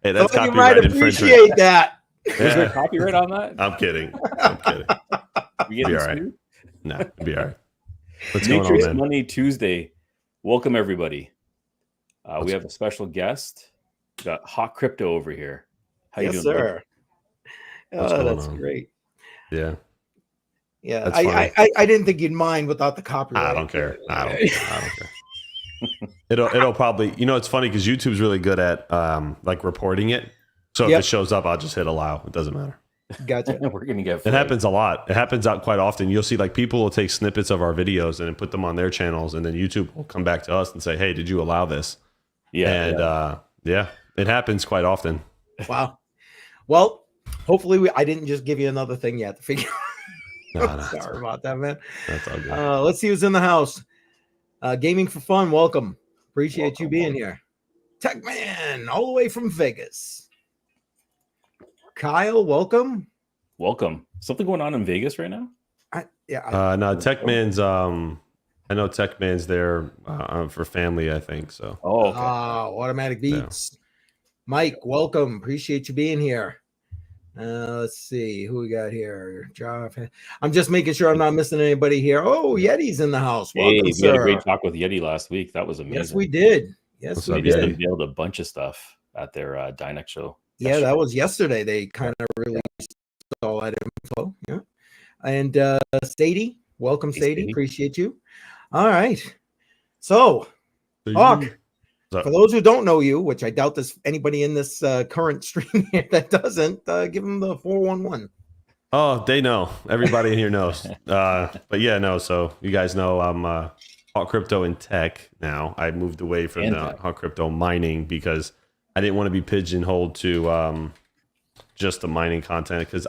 Hey, that's Thought you might copyright infringement. appreciate that. Is there copyright on that? I'm kidding. We Be getting all right. sued? No, it'll be all right. What's going on, Matrix man? Money Tuesday. Welcome everybody. We have a special guest. We got Hot Crypto over here. How you Yes, doing, sir. What's Oh, going that's on? great. Yeah, Yeah, That's funny. I didn't think you'd mind without the copyright. I don't care. I don't care. It'll probably, it's funny because YouTube's really good at like reporting it. So if Yep. it shows up, I'll just hit allow. It doesn't matter. Gotcha. buddy? We're gonna get It flagged. happens a lot. It happens out quite often. You'll see like people will take snippets of our videos and then put them on their channels, and then YouTube will come back to us and say, "Hey, did you allow this?" Yeah, And yeah, it happens quite often. Wow. Well, hopefully I didn't just give you another thing yet to figure No, out. no, Sorry about that, man. that's all good. Let's see who's in the house. Gaming for Fun, welcome. Appreciate you being here. Tech Man, all the way from Vegas. Kyle, welcome. welcome. Something going on in Vegas right now? No, Techman's. I know Techman's there for family. I think so. Oh, okay. Automatic Beats. Mike, welcome. Appreciate you being here. Let's see who we got here. I'm just making sure I'm not missing anybody here. Oh, Yeti's in the house. Hey, Welcome, we sir. had a great talk with Yeti last week. That was amazing. Yes, we did. Yes, What's we up, They just Yeti? did. unveiled a bunch of stuff at their Dynex show. Yeah, that was yesterday. They kind of released all that info. Yeah. And Sadie, welcome, Hey, Sadie. Sadie. Appreciate you. All right. So, So Hawk, What's for up? those who don't know you, which I doubt there's anybody in this current stream here that doesn't, give them the 411. Oh, they know. Everybody in here knows. But yeah, no. So you guys know I'm hot crypto and tech now. I moved away from And the tech. hot crypto mining because I didn't want to be pigeonholed to just the mining content because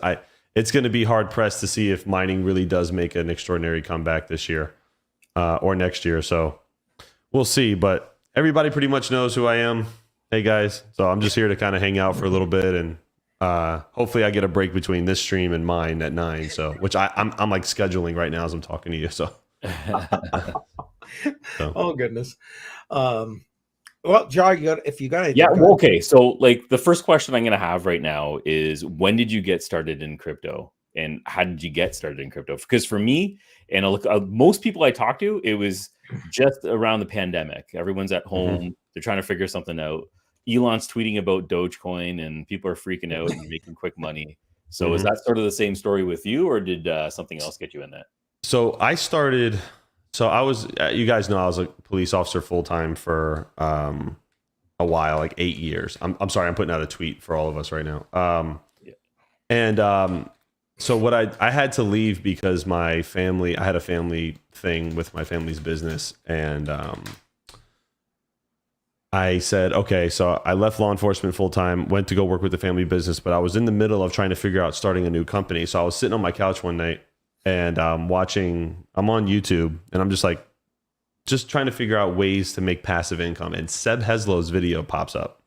it's going to be hard pressed to see if mining really does make an extraordinary comeback this year or next year. So we'll see. But everybody pretty much knows who I am. Hey guys, so I'm just here to kind of hang out for a little bit and hopefully I get a break between this stream and mine at 9. So which I'm like scheduling right now as I'm talking to you. So Oh, goodness. Well, Jar, if you got anything. Yeah, go well, ahead. okay. So, like, the first question I'm going to have right now is when did you get started in crypto and how did you get started in crypto? Because for me, and most people I talk to, it was just around the pandemic. Everyone's at home, they're trying to figure something out. Elon's tweeting about Dogecoin and people are freaking out and making quick money. So, is that sort of the same story with you, or did something else get you in that? So I started. So I was. You guys know I was a police officer full time for a while, like 8 years. I'm sorry, I'm putting out a tweet for all of us right now. And so what I had to leave because my family. I had a family thing with my family's business, and I said, okay, so I left law enforcement full time, went to go work with the family business, but I was in the middle of trying to figure out starting a new company. So I was sitting on my couch one night and I'm on YouTube and I'm just trying to figure out ways to make passive income. And Seb Heslow's video pops up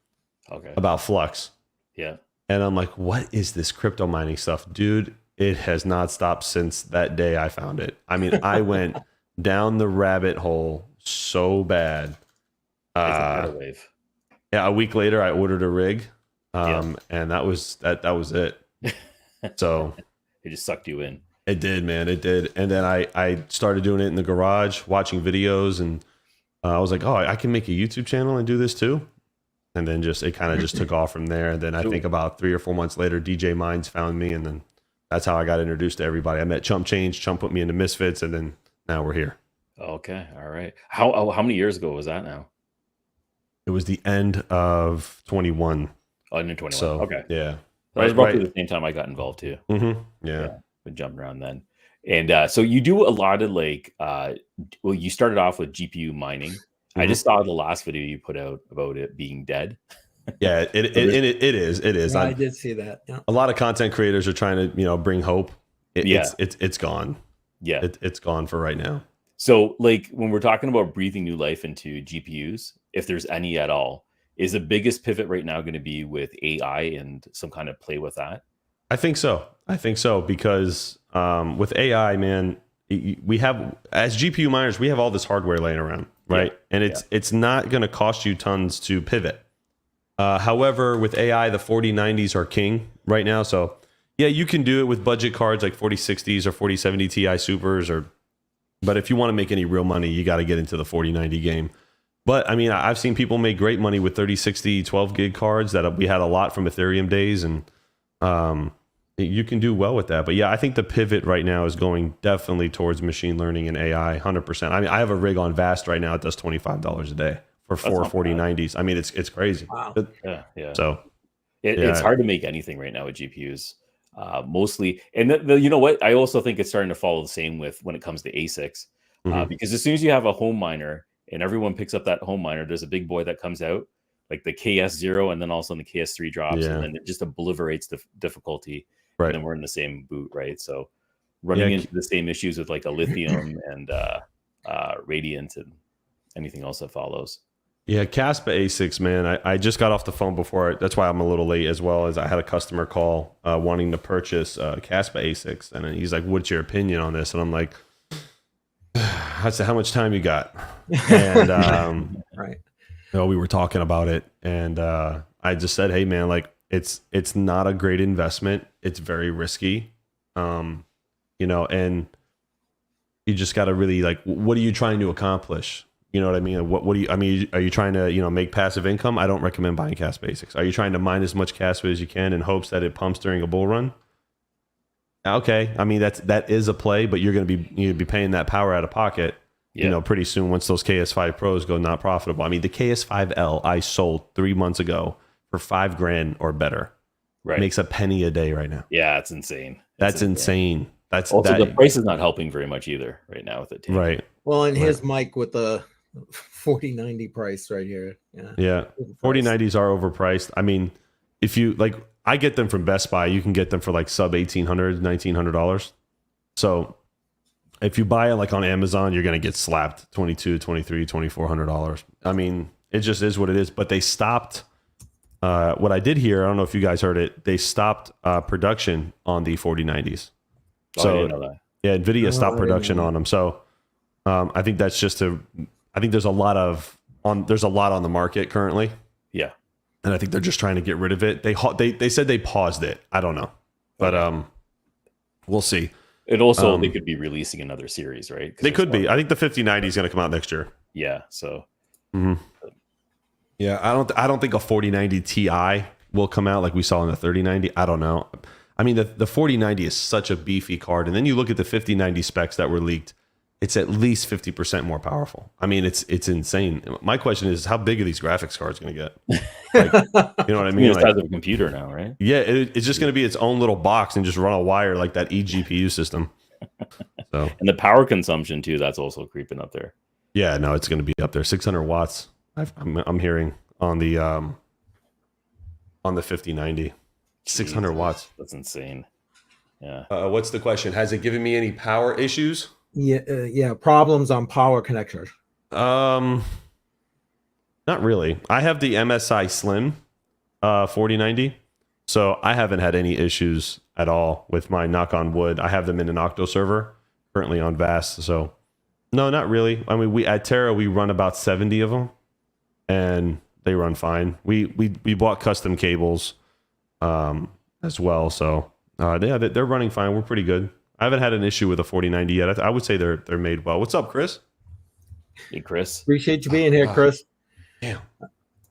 about Flux. Yeah. And I'm like, what is this crypto mining stuff? Dude, it has not stopped since that day I found it. I mean, I went down the rabbit hole so bad. It's a tidal wave. Yeah, a week later I ordered a rig, Yeah. and that was it. So It just sucked you in. it did, man, it did. And then I started doing it in the garage, watching videos, and I was like, oh, I can make a YouTube channel and do this too. And then it kind of just took off from there. And then I think about 3 or 4 months later, DJ Minds found me, and then that's how I got introduced to everybody. I met Chump Change. Chump put me into Misfits, and then now we're here. Okay. All right. How many years ago was that now? It was the end of 21. Oh, in 21. So Okay. yeah, That was roughly the same time I got involved too. Yeah. Been jumping around then. And so you do a lot of well, you started off with GPU mining. I just saw the last video you put out about it being dead. Yeah, it is. Yeah, I did see that. Yeah. A lot of content creators are trying to, bring hope. It's gone. Yeah. It's gone for right now. So like when we're talking about breathing new life into GPUs, if there's any at all, is the biggest pivot right now going to be with AI and some kind of play with that? I think so because with AI, man, we have, as GPU miners, we have all this hardware laying around, right? And it's not going to cost you tons to pivot. However, with AI, the 4090s are king right now. So yeah, you can do it with budget cards like 4060s or 4070 Ti Supers, but if you want to make any real money, you got to get into the 4090 game. But I mean, I've seen people make great money with 3060 12 gig cards that we had a lot from Ethereum days, and you can do well with that. But yeah, I think the pivot right now is going definitely towards machine learning and AI 100%. I mean, I have a rig on Vast right now. It does $25 a day for four 4090s. I mean, it's crazy. Wow. Yeah. So it's hard to make anything right now with GPUs. Mostly, and you know what? I also think it's starting to follow the same with when it comes to ASICs, because as soon as you have a home miner and everyone picks up that home miner, there's a big boy that comes out, like the KS0, and then also the KS3 drops, and then it just obliterates the difficulty. Right. And then we're in the same boot, right? So running into the same issues with like a lithium and radiant and anything else that follows. Yeah, Caspa ASICs, man. I just got off the phone before. That's why I'm a little late as well, as I had a customer call wanting to purchase Caspa ASICs. And he's like, what's your opinion on this? And I'm like, I said, how much time you got? And right. We were talking about it. And I just said, hey, man, like it's not a great investment. It's very risky. And you just got to really like, what are you trying to accomplish? You know what I mean? What do you, I mean, are you trying to, make passive income? I don't recommend buying Caspa ASICs. Are you trying to mine as much Caspa as you can in hopes that it pumps during a bull run? Okay. I mean, that is a play, but you're going to be paying that power out of pocket, pretty soon once those KS5 Pros go not profitable. I mean, the KS5L I sold 3 months ago for $5,000 or better. Right. Makes a penny a day right now. Yeah. It's insane. That's insane. That's also the price is not helping very much either right now with it. Right. Well, and his mic with the 4090 price right here. Yeah. 4090s are overpriced. I mean, if you like, I get them from Best Buy. You can get them for like sub $1,900. So if you buy it like on Amazon, you're going to get slapped $2,200, $2,300, $2,400. I mean, it just is what it is. But they stopped. What I did hear, I don't know if you guys heard it. They stopped production on the 4090s. So I didn't know that. Yeah, NVIDIA stopped production on them. So I think that's just I think there's a lot on the market currently. Yeah. And I think they're just trying to get rid of it. They said they paused it. I don't know. But we'll see. It also they could be releasing another series, right? They could be. I think the 5090 is going to come out next year. Yeah, so yeah, I don't think a 4090 Ti will come out like we saw in the 3090. I don't know. I mean, the 4090 is such a beefy card, and then you look at the 5090 specs that were leaked. It's at least 50% more powerful. I mean, it's insane. My question is, how big are these graphics cards going to get? Like, you know what I mean? It's the size of a computer now, right? Yeah, it's just going to be its own little box and just run a wire like that eGPU system. So, and the power consumption too, that's also creeping up there. Yeah, no, it's going to be up there. 600 watts. I'm hearing on the 5090. 600 watts. That's insane. Yeah. What's the question? Has it given me any power issues? Yeah, problems on power connectors. Not really. I have the MSI Slim 4090, so I haven't had any issues at all with my, knock on wood. I have them in an Octo server currently on Vast, so no, not really. I mean, we at Terra we run about 70 of them, and they run fine. We bought custom cables as well, so yeah, they're running fine. We're pretty good. I haven't had an issue with a 4090 yet. I would say they're made well. What's up, Chris? Hey, Chris. Appreciate you being here, Chris. Damn.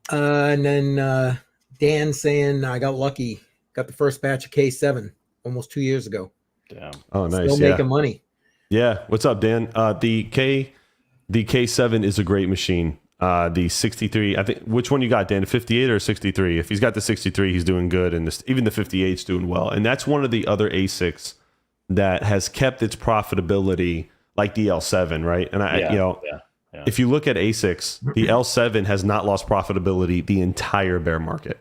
And then Dan saying I got lucky. Got the first batch of K7 almost 2 years ago. Damn. Oh, nice. Still making money. Yeah. What's up, Dan? The K7 is a great machine. The 63, I think, which one you got, Dan? The 58 or 63? If he's got the 63, he's doing good, and even the 58's doing well. And that's one of the other ASICs that has kept its profitability, like the L7, right? And if you look at ASICs, the L7 has not lost profitability the entire bear market,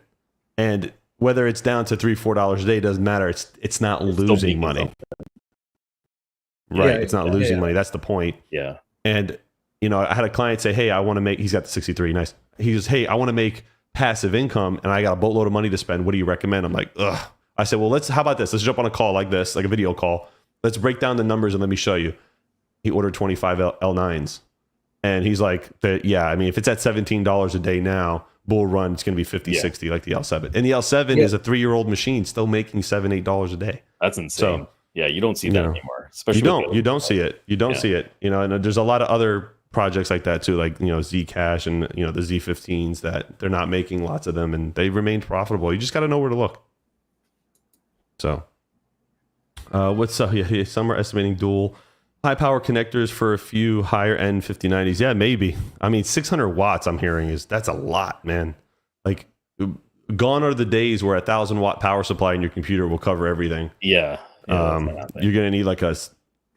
and whether it's down to $3-4 a day doesn't matter. It's not losing money, right? Yeah, it's not losing money. That's the point. Yeah. And I had a client say, "Hey, I want to make." He's got the 63. Nice. He goes, "Hey, I want to make passive income, and I got a boatload of money to spend. What do you recommend?" I'm like, ugh. I said, well, how about this? Let's jump on a call like this, like a video call. Let's break down the numbers and let me show you. He ordered 25 L9s. And he's like, yeah, I mean, if it's at $17 a day now, bull run, it's going to be 50, Yeah. 60 like the L7. And the L7 is a 3-year-old machine still making $7-8 a day. That's insane. So, yeah, you don't see that anymore. Especially you don't see it. You don't see it. You know, and there's a lot of other projects like that too, like, you know, Zcash and, you know, the Z15s that they're not making lots of them and they remained profitable. You just got to know where to look. So some are estimating dual high power connectors for a few higher end 5090s. Yeah, maybe. I mean, 600 watts I'm hearing that's a lot, man. Like, gone are the days where 1,000-watt power supply in your computer will cover everything. Yeah. You're gonna need like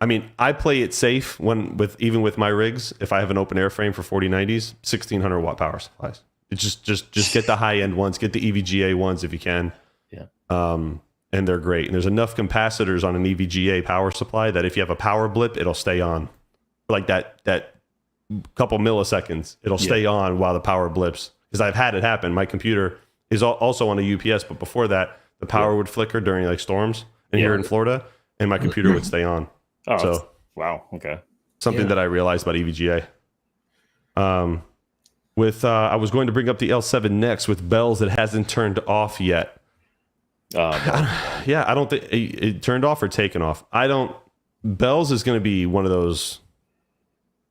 I play it safe even with my rigs. If I have an open air frame for 4090s, 1,600-watt power supplies. It's just get the high end ones, get the EVGA ones if you can. Yeah. And they're great. And there's enough capacitors on an EVGA power supply that if you have a power blip, it'll stay on for like that couple milliseconds. It'll stay on while the power blips. Because I've had it happen. My computer is also on a UPS, but before that, the power would flicker during like storms here in Florida, and my computer would stay on. Oh, so wow. Okay. Something that I realized about EVGA. I was going to bring up the L7 next with bells that hasn't turned off yet. I don't think it turned off or taken off. Bells is going to be one of those,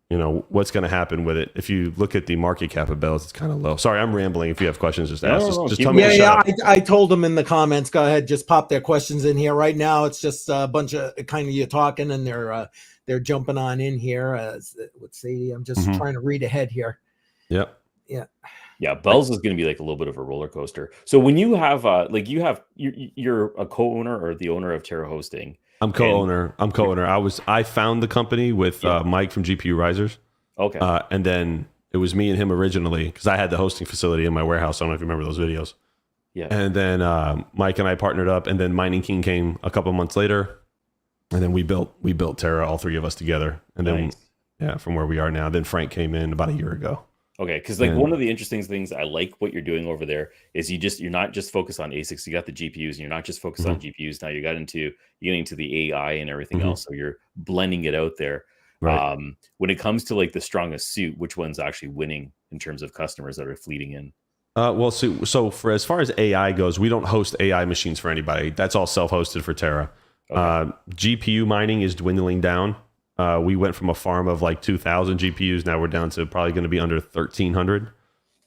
you know, what's going to happen with it. If you look at the market cap of bells, it's kind of low. Sorry, I'm rambling. If you have questions, just ask. Just tell me. I told them in the comments, go ahead, just pop their questions in here. Right now, it's just a bunch of kind of you talking and they're jumping on in here. Let's see, I'm just trying to read ahead here. Yep. Yeah, bells is going to be like a little bit of a roller coaster. So when you have you're a co-owner or the owner of Terra Hosting. I'm co-owner. I found the company with Mike from GPU Risers. Okay. And then it was me and him originally because I had the hosting facility in my warehouse. I don't know if you remember those videos. Yeah. And then Mike and I partnered up, and then Mining King came a couple months later, and then we built Terra, all three of us together. And then from where we are now. Then Frank came in about a year ago. Okay, because one of the interesting things I like what you're doing over there is you're not just focused on ASICs. You got the GPUs, and you're not just focused on GPUs. Now you're getting into the AI and everything else. So you're blending it out there. Right. When it comes to like the strongest suit, which one's actually winning in terms of customers that are fleeting in? So for as far as AI goes, we don't host AI machines for anybody. That's all self-hosted for Terra. Okay. GPU mining is dwindling down. We went from a farm of like 2,000 GPUs. Now we're down to probably going to be under 1,300.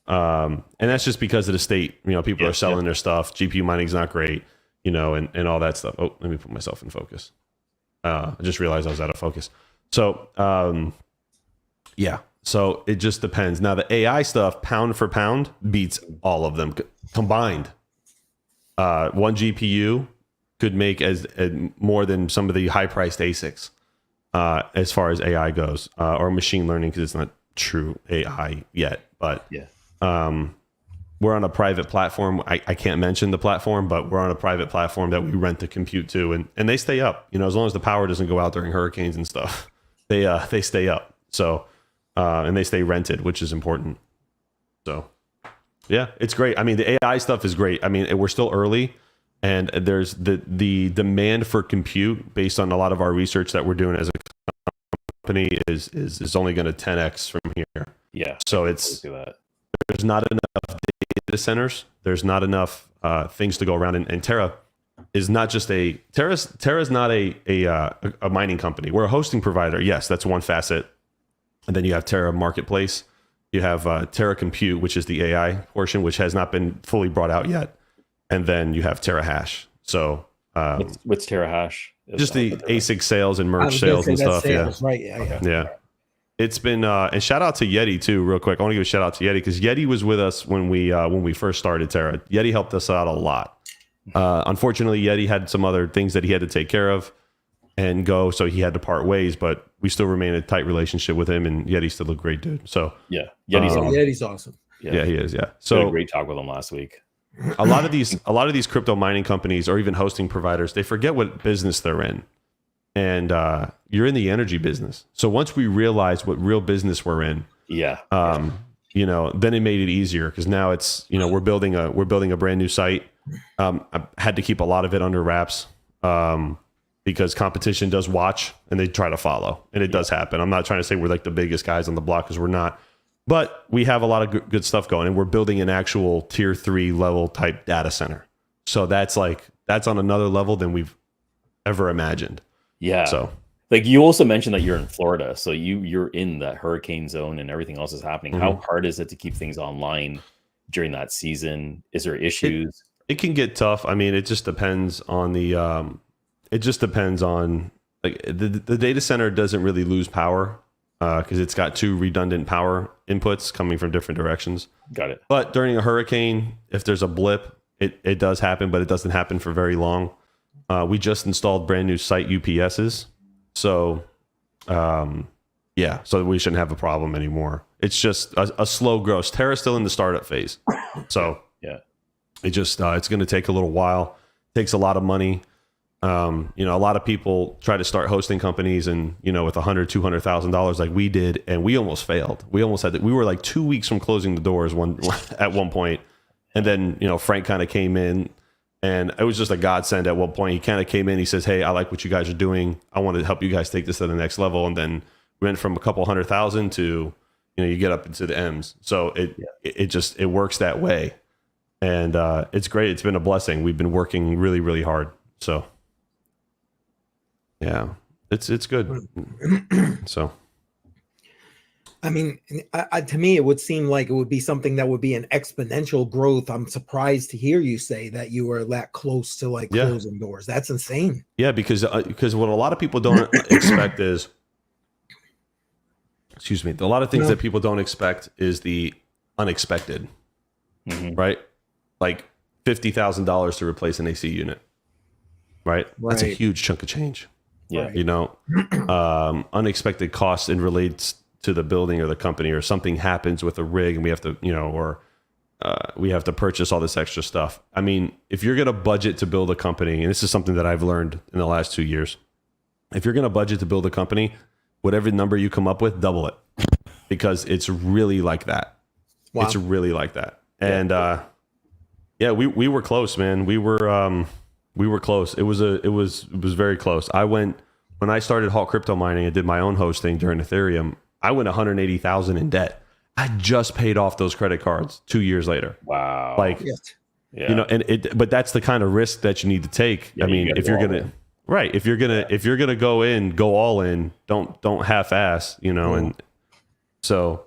And that's just because of the state. You know, people are selling their stuff. GPU mining is not great, you know, and all that stuff. Oh, let me put myself in focus. I just realized I was out of focus. So, so it just depends. Now the AI stuff, pound for pound, beats all of them combined. One GPU could make as more than some of the high-priced ASICs. As far as AI goes, or machine learning, because it's not true AI yet. But we're on a private platform. I can't mention the platform, but we're on a private platform that we rent the compute to, and they stay up. You know, as long as the power doesn't go out during hurricanes and stuff, they stay up. So and they stay rented, which is important. So yeah, it's great. I mean, the AI stuff is great. I mean, we're still early. And there's the demand for compute based on a lot of our research that we're doing as a company is only going to 10x from here. Yeah. So there's not enough data centers. There's not enough things to go around. And Terra is not just Terra's not a mining company. We're a hosting provider. Yes, that's one facet. And then you have Terra Marketplace. You have Terra Compute, which is the AI portion, which has not been fully brought out yet. And then you have Terra Hash. So what's Terra Hash? Just the ASIC sales and merge sales and stuff. Sales, right? Yeah. It's been and shout out to Yeti too, real quick. I want to give a shout out to Yeti because Yeti was with us when we first started Terra. Yeti helped us out a lot. Unfortunately, Yeti had some other things that he had to take care of and go, so he had to part ways. But we still remain in a tight relationship with him, and Yeti's still a great dude. So Yeti's awesome. Yeah, he is. Yeah. So had a great talk with him last week. a lot of these crypto mining companies or even hosting providers, they forget what business they're in. And you're in the energy business. So once we realized what real business we're in, you know, then it made it easier because now it's, you know, we're building a brand new site. I had to keep a lot of it under wraps because competition does watch and they try to follow, and it does happen. I'm not trying to say we're like the biggest guys on the block because we're not. But we have a lot of good stuff going, and we're building an actual tier 3 level type data center. So that's on another level than we've ever imagined. Yeah. So like you also mentioned that you're in Florida, so you're in that hurricane zone and everything else is happening. How hard is it to keep things online during that season? Is there issues? It can get tough. I mean, it just depends on like the data center doesn't really lose power because it's got 2 redundant power inputs coming from different directions. Got it. But during a hurricane, if there's a blip, it does happen, but it doesn't happen for very long. We just installed brand new site UPSs. So, so we shouldn't have a problem anymore. It's just a slow growth. Terra's still in the startup phase. So yeah, it just, it's going to take a little while. It takes a lot of money. A lot of people try to start hosting companies and, with $100,000, $200,000 like we did, and we almost failed. We were like 2 weeks from closing the doors at one point. And then, Frank kind of came in. And it was just a godsend at one point. He kind of came in. He says, "Hey, I like what you guys are doing. I want to help you guys take this to the next level." And then we went from a couple 100,000 to, you get up into the M's. So it works that way, and it's great. It's been a blessing. We've been working really, really hard. So yeah, it's good. So. I mean, to me, it would seem like it would be something that would be an exponential growth. I'm surprised to hear you say that you were that close to closing doors. That's insane. Yeah, because what a lot of people don't expect is, a lot of things that people don't expect is the unexpected, right? Like $50,000 to replace an AC unit, right? That's a huge chunk of change. Yeah, unexpected costs and relates to the building or the company, or something happens with a rig and we have to, we have to purchase all this extra stuff. I mean, if you're going to budget to build a company, and this is something that I've learned in the last 2 years, if you're going to budget to build a company, whatever number you come up with, double it, because it's really like that. Wow. It's really like that. And, we were close, man. We were close. It was very close. When I started Halt Crypto Mining and did my own hosting during Ethereum, I went 180,000 in debt. I just paid off those credit cards 2 years later. Wow. But that's the kind of risk that you need to take. I mean, if you're gonna go go all in, don't half-ass, and so,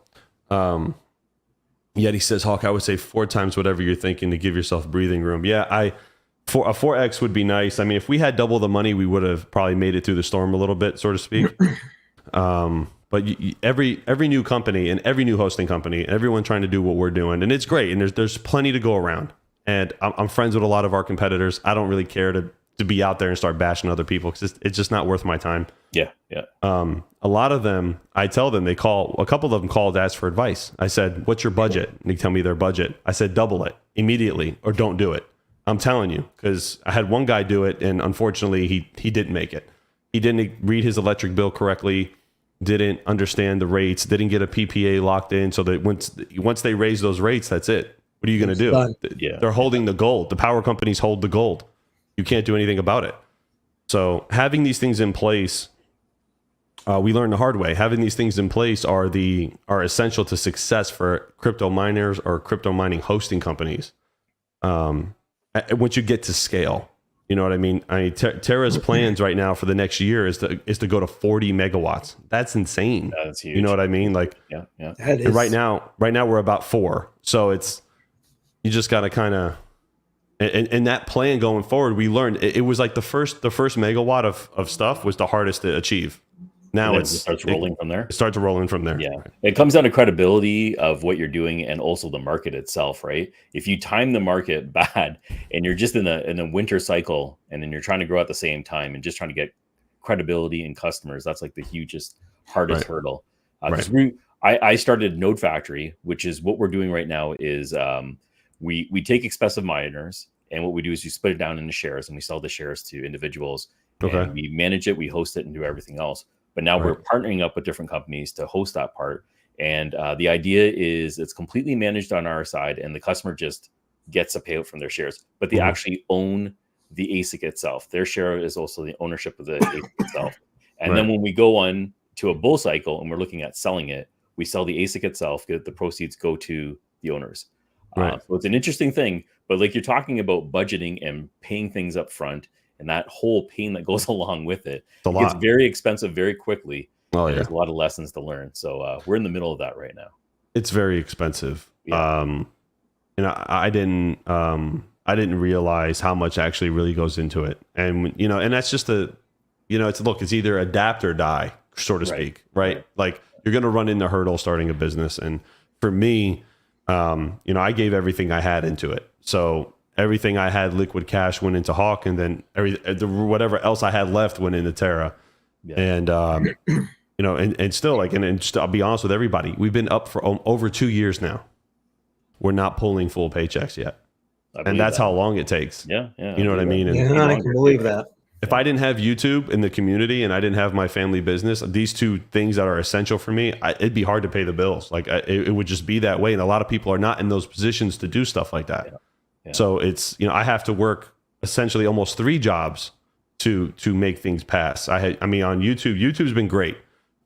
Yeti says, Hawk, I would say 4 times whatever you're thinking to give yourself breathing room. Yeah, a 4X would be nice. I mean, if we had double the money, we would have probably made it through the storm a little bit, so to speak. But every new company and every new hosting company and everyone trying to do what we're doing, and it's great, and there's plenty to go around. And I'm friends with a lot of our competitors. I don't really care to be out there and start bashing other people because it's just not worth my time. Yeah. A lot of them, I tell them, a couple of them called to ask for advice. I said, "What's your budget?" And they tell me their budget. I said, "Double it immediately or don't do it." I'm telling you, because I had one guy do it, and unfortunately he didn't make it. He didn't read his electric bill correctly, didn't understand the rates, didn't get a PPA locked in, so that once they raise those rates, that's it. What are you going to do? Yeah. They're holding the gold. The power companies hold the gold. You can't do anything about it. So having these things in place, we learned the hard way. Having these things in place are essential to success for crypto miners or crypto mining hosting companies. Once you get to scale, you know what I mean? Terra's plans right now for the next year is to go to 40 megawatts. That's insane. That's huge. You know what I mean? Like, yeah. And right now we're about 4. So you just got to kind of, and that plan going forward, we learned it was like the first megawatt of stuff was the hardest to achieve. Now it starts rolling from there. It starts rolling from there. Yeah. It comes down to credibility of what you're doing and also the market itself, right? If you time the market bad and you're just in a winter cycle and then you're trying to grow at the same time and just trying to get credibility and customers, that's like the hardest hurdle. I started Node Factory, which is what we're doing right now is we take expensive miners, and what we do is we split it down into shares and we sell the shares to individuals. Okay. And we manage it, we host it, and do everything else. But now we're partnering up with different companies to host that part. And the idea is it's completely managed on our side, and the customer just gets a payout from their shares. But they actually own the ASIC itself. Their share is also the ownership of the ASIC itself. And then when we go on to a bull cycle and we're looking at selling it, we sell the ASIC itself, get the proceeds go to the owners. Right. So it's an interesting thing, but like you're talking about budgeting and paying things up front and that whole pain that goes along with it. It's a It gets lot. very expensive very quickly. Oh, and yeah. There's a lot of lessons to learn. So we're in the middle of that right now. It's very expensive. Yeah. And I didn't realize how much actually really goes into it. And, and that's just it's either adapt or die, so to speak, right? Like you're going to run into hurdles starting a business. And for me, I gave everything I had into it. So everything I had liquid cash went into Hawk, and then whatever else I had left went into Terra. Yeah. And, and still I'll be honest with everybody, we've been up for over 2 years now. We're not pulling full paychecks yet. And that's how long it takes. Yeah. You know what I mean? And I can believe that. If I didn't have YouTube in the community and I didn't have my family business, these two things that are essential for me, it'd be hard to pay the bills. Like it would just be that way. And a lot of people are not in those positions to do stuff like that. Yeah. So it's, I have to work essentially almost 3 jobs to make things pass. On YouTube's been great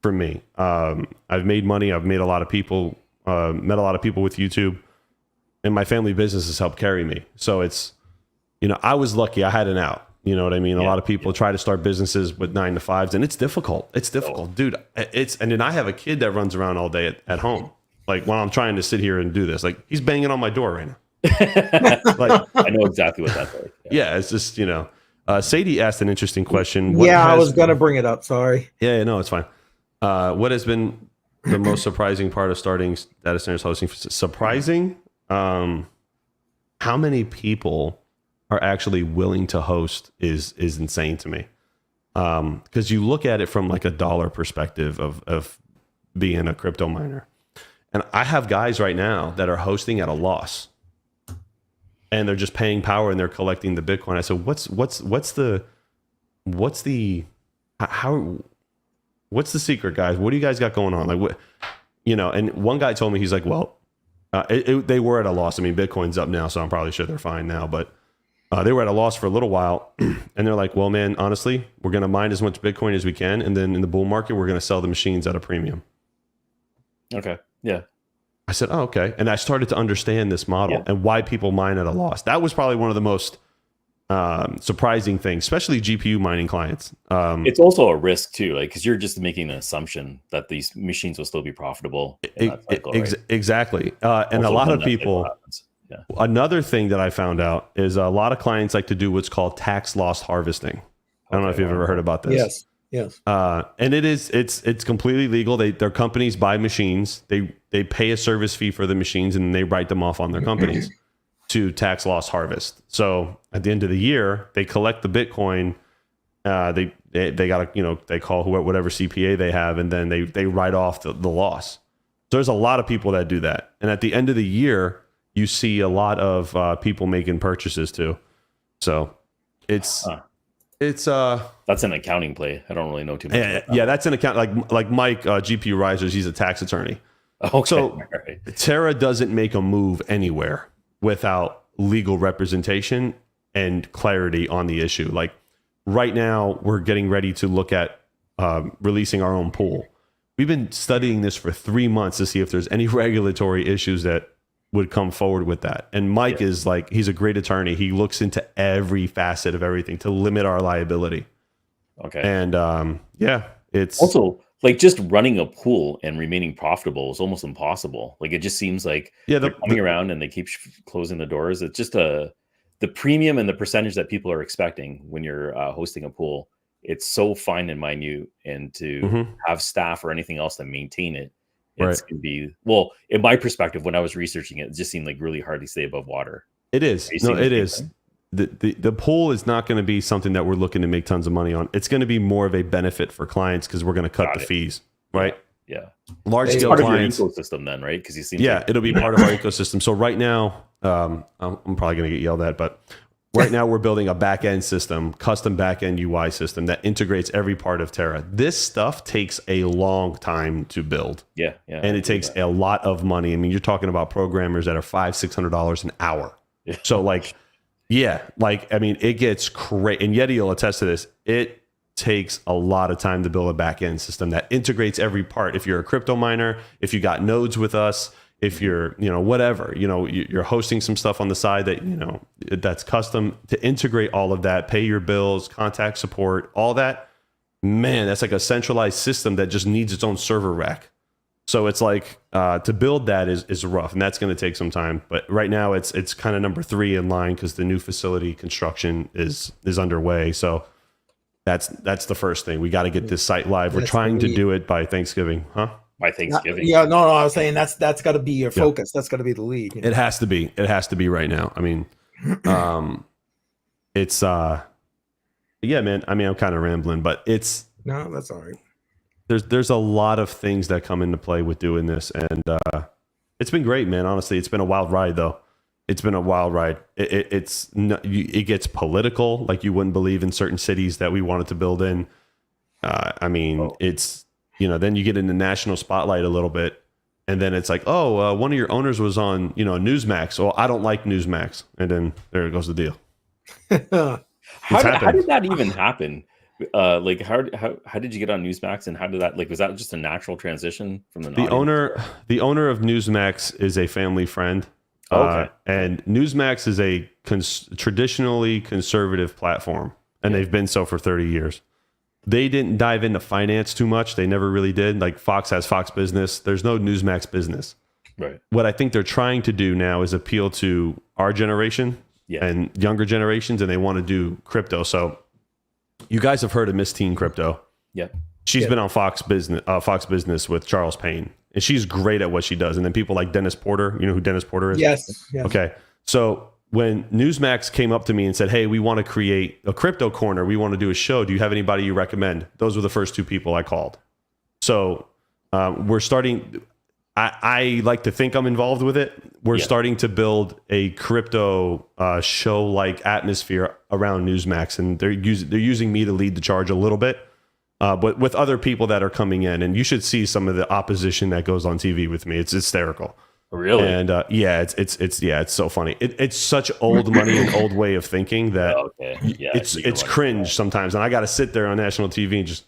for me. I've made money. I've made a lot of people, met a lot of people with YouTube, and my family business has helped carry me. So it's, I was lucky. I had an out. You know what I mean? A lot of people try to start businesses with 9 to 5s, and it's difficult. It's difficult, dude. And then I have a kid that runs around all day at home. Like while I'm trying to sit here and do this, like he's banging on my door right now. Like I know exactly what that's like. Yeah, it's just, Sadie asked an interesting question. I was going to bring it up. Sorry. Yeah, no, it's fine. What has been the most surprising part of starting data centers hosting? Surprising? How many people are actually willing to host is insane to me. Because you look at it from like a dollar perspective of being a crypto miner. And I have guys right now that are hosting at a loss. And they're just paying power and they're collecting the Bitcoin. I said, what's the secret, guys? What do you guys got going on? Like what, and one guy told me, he's like, well, they were at a loss. I mean, Bitcoin's up now, so I'm probably sure they're fine now, but they were at a loss for a little while. And they're like, well, man, honestly, we're going to mine as much Bitcoin as we can. And then in the bull market, we're going to sell the machines at a premium. Okay. Yeah. I said, oh, okay. And I started to understand this model and why people mine at a loss. That was probably one of the most surprising things, especially GPU mining clients. It's also a risk too, like because you're just making an assumption that these machines will still be profitable. Exactly. And a lot of people. Yeah. Another thing that I found out is a lot of clients like to do what's called tax loss harvesting. I don't know if you've ever heard about this. Yes. And it's completely legal. Their companies buy machines. They pay a service fee for the machines and they write them off on their companies to tax loss harvest. So at the end of the year, they collect the Bitcoin. They got to, they call whatever CPA they have, and then they write off the loss. So there's a lot of people that do that. And at the end of the year, you see a lot of people making purchases too. So it's that's an accounting play. I don't really know too much. Yeah, that's an account like Mike, GPU Risers. He's a tax attorney. Okay. So Terra doesn't make a move anywhere without legal representation and clarity on the issue. Like right now, we're getting ready to look at releasing our own pool. We've been studying this for 3 months to see if there's any regulatory issues that would come forward with that. And Mike is like, he's a great attorney. He looks into every facet of everything to limit our liability. Okay. And it's also like just running a pool and remaining profitable is almost impossible. Like it just seems like they're coming around and they keep closing the doors. It's just the premium and the percentage that people are expecting when you're hosting a pool. It's so fine and minute, and to have staff or anything else to maintain it. It's going to be, well, in my perspective, when I was researching it, it just seemed like really hard to stay above water. It is. No, it is. The pool is not going to be something that we're looking to make tons of money on. It's going to be more of a benefit for clients because we're going to cut the fees, right? Yeah. Large scale part clients. Of your ecosystem then, right? Because you seem it'll be part of our ecosystem. So right now, I'm probably going to get yelled at, but right now we're building a back-end system, custom back-end UI system that integrates every part of Terra. This stuff takes a long time to build. Yeah. And it takes a lot of money. I mean, you're talking about programmers that are $500-$600 an hour. So I mean, it gets crazy. And Yeti will attest to this. takes a lot of time to build a back end system that integrates every part. If you're a crypto miner, if you got nodes with us, if you're, whatever, you're hosting some stuff on the side that, that's custom, to integrate all of that, pay your bills, contact support, all that, man, that's like a centralized system that just needs its own server rack. So it's like, to build that is rough, and that's going to take some time. But right now it's kind of number 3 in line because the new facility construction is underway. So that's the first thing. We got to get this site live. We're trying to do it by Thanksgiving, huh? By Thanksgiving. Yeah, no, I was saying that's got to be your focus. That's got to be the lead. It has to be. It has to be right now. I mean, it's yeah, man. I mean, I'm kind of rambling, but it's no, that's all right. There's a lot of things that come into play with doing this, and it's been great, man. Honestly, it's been a wild ride, though. It's been a wild ride. It gets political, like you wouldn't believe in certain cities that we wanted to build in. I mean, it's then you get in the national spotlight a little bit, and then it's like, one of your owners was on Newsmax. Well, I don't like Newsmax, and then there goes the deal. How did that even happen? Like how did you get on Newsmax, and how did that, like, was that just a natural transition from the owner of Newsmax is a family friend. Okay. And Newsmax is a traditionally conservative platform, and they've been so for 30 years. They didn't dive into finance too much. They never really did. Like Fox has Fox Business. There's no Newsmax business. Right. What I think they're trying to do now is appeal to our generation and younger generations, and they want to do crypto. So you guys have heard of Miss Teen Crypto. Yeah. She's been on Fox Business with Charles Payne, and she's great at what she does. And then people like Dennis Porter, you know who Dennis Porter is? Yes. Okay. So when Newsmax came up to me and said, "Hey, we want to create a crypto corner. We want to do a show. Do you have anybody you recommend?" Those were the first 2 people I called. So we're starting. I like to think I'm involved with it. We're starting to build a crypto show-like atmosphere around Newsmax, and they're using me to lead the charge a little bit, but with other people that are coming in. And you should see some of the opposition that goes on TV with me. It's hysterical. Really? And it's so funny. It's such old money and old way of thinking that it's cringe sometimes, and I got to sit there on national TV and just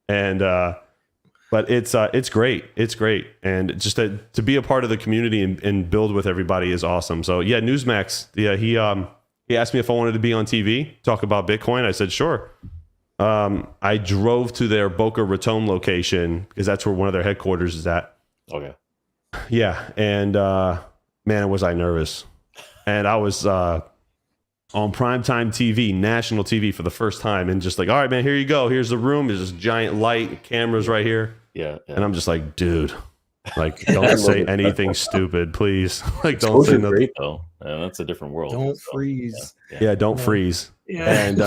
and but it's great. It's great. And just to be a part of the community and build with everybody is awesome. So yeah, Newsmax, he asked me if I wanted to be on TV, talk about Bitcoin. I said, sure. I drove to their Boca Raton location because that's where one of their headquarters is at. Okay. Yeah. And man, was I nervous. And I was on primetime TV, national TV for the first time, and just like, all right, man, here you go. Here's the room. There's this giant light, cameras right here. Yeah. And I'm just like, dude, like, don't say anything stupid, please. Like, don't say nothing. Great, though. That's a different world. Don't freeze. Yeah, don't freeze. Yeah. And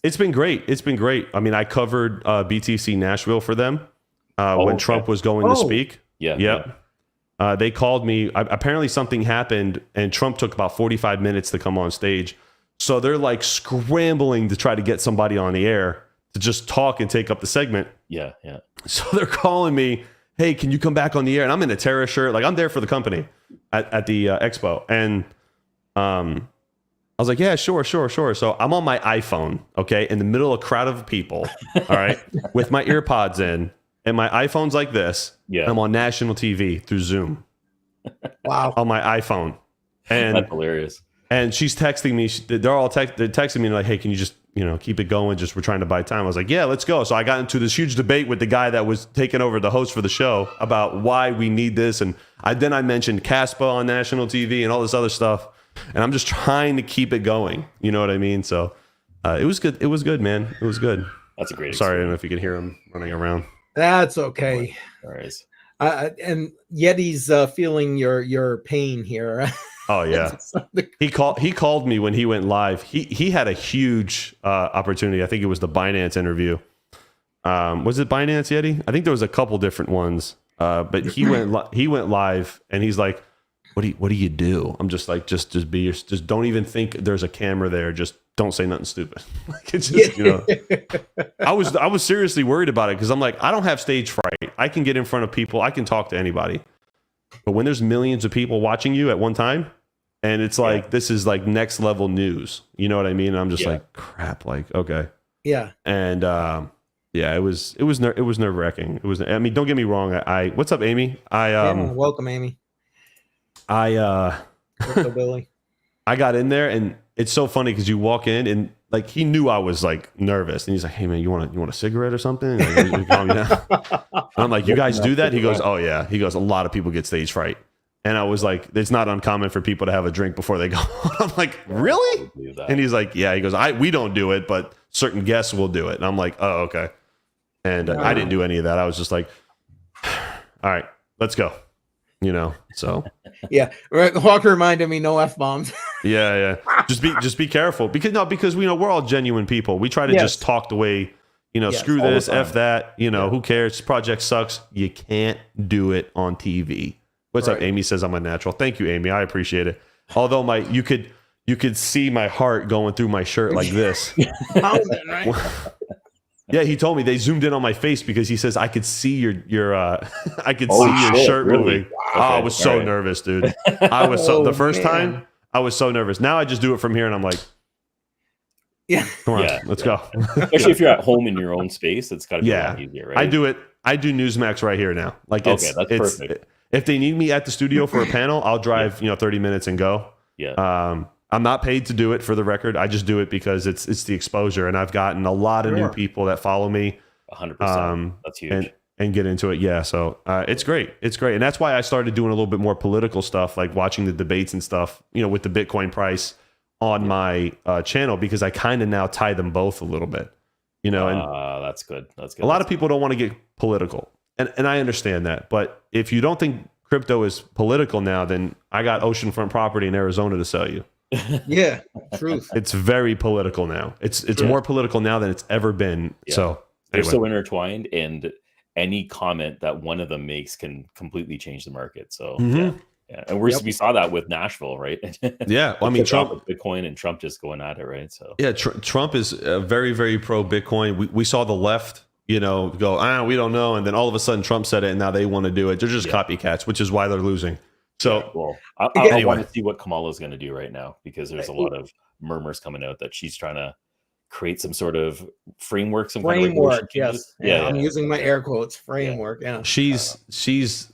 it's been great. It's been great. I mean, I covered BTC Nashville for them when Trump was going to speak. Yeah. Yep. They called me. Apparently something happened, and Trump took about 45 minutes to come on stage. So they're like scrambling to try to get somebody on the air to just talk and take up the segment. Yeah. So they're calling me, hey, can you come back on the air? And I'm in a Terra shirt. Like, I'm there for the company at the expo. And I was like, yeah, sure. So I'm on my iPhone, okay, in the middle of a crowd of people, all right, with my ear pods in. And my iPhone's like this. Yeah. I'm on national TV through Zoom. Wow. On my iPhone. And that's hilarious. And she's texting me. They're texting me like, hey, can you just, keep it going? Just, we're trying to buy time. I was like, yeah, let's go. So I got into this huge debate with the guy that was taking over the host for the show about why we need this. And I mentioned Caspa on national TV and all this other stuff. And I'm just trying to keep it going. You know what I mean? So it was good. It was good, man. It was good. That's a great Sorry, I don't know if you can hear him running around. That's okay. All right. And Yeti's feeling your pain here. Oh yeah. He called me when he went live. He had a huge opportunity. I think it was the Binance interview. Was it Binance, Yeti? I think there was a couple different ones. But he went live, and he's like, what do you do? I'm just like, just don't even think there's a camera there. Just don't say nothing stupid. Like, it's just, I was seriously worried about it because I'm like, I don't have stage fright. I can get in front of people. I can talk to anybody. But when there's millions of people watching you at one time, And it's like, this is like next level news. You know what I mean? And I'm just like, crap, like, okay. Yeah. And it was nerve wracking. It was, I mean, don't get me wrong. What's up, Amy? Welcome, Amy. Billy. I got in there, and it's so funny because you walk in and like he knew I was like nervous, and he's like, "Hey man, you want a cigarette or something?" Like, calm you down. I'm like, "You guys do that?" He goes, "Oh yeah." He goes, "A lot of people get stage fright," and I was like, "It's not uncommon for people to have a drink before they go." I'm like, "Really?" And he's like, "Yeah." He goes, "We don't do it, but certain guests will do it," and I'm like, "Oh okay." And I didn't do any of that. I was just like, "All right, let's go." So yeah, Walker reminded me no F-bombs. yeah, just be careful because we're all genuine people. We try to just talk the way, screw this, F that, who cares? Project sucks. You can't do it on TV. What's up? Amy says I'm a natural. Thank you, Amy. I appreciate it. Although you could see my heart going through my shirt like this. Yeah, he told me they zoomed in on my face because he says I could see your I could see your shirt moving. Wow. I was so nervous, dude. I was the first time I was so nervous. Now I just do it from here and I'm like, come on, let's go. Especially if you're at home in your own space, it's got to be a lot easier, right? I do Newsmax right here now. Like that's perfect. If they need me at the studio for a panel, I'll drive 30 minutes and go. Yeah. I'm not paid to do it, for the record. I just do it because it's the exposure, and I've gotten a lot of new people that follow me. 100%. That's huge. And get into it. Yeah. So it's great. It's great. And that's why I started doing a little bit more political stuff, like watching the debates and stuff, with the Bitcoin price on my channel, because I kind of now tie them both a little bit, and that's good. That's good. A lot of people don't want to get political, and I understand that. But if you don't think crypto is political now, then I got oceanfront property in Arizona to sell you. Yeah, truth. It's very political now. It's more political now than it's ever been. Yeah. So they're so intertwined, and any comment that one of them makes can completely change the market. So yeah. And we saw that with Nashville, right? Yeah, well, I mean, Trump, Bitcoin, and Trump just going at it, right? So yeah, Trump is very, very pro Bitcoin. We saw the left, go, we don't know, and then all of a sudden Trump said it, and now they want to do it. They're just copycats, which is why they're losing. So, I want to see what Kamala is going to do right now, because there's a lot of murmurs coming out that she's trying to create some sort of framework, Yes. Yeah. I'm using my air quotes, framework. Yeah. She's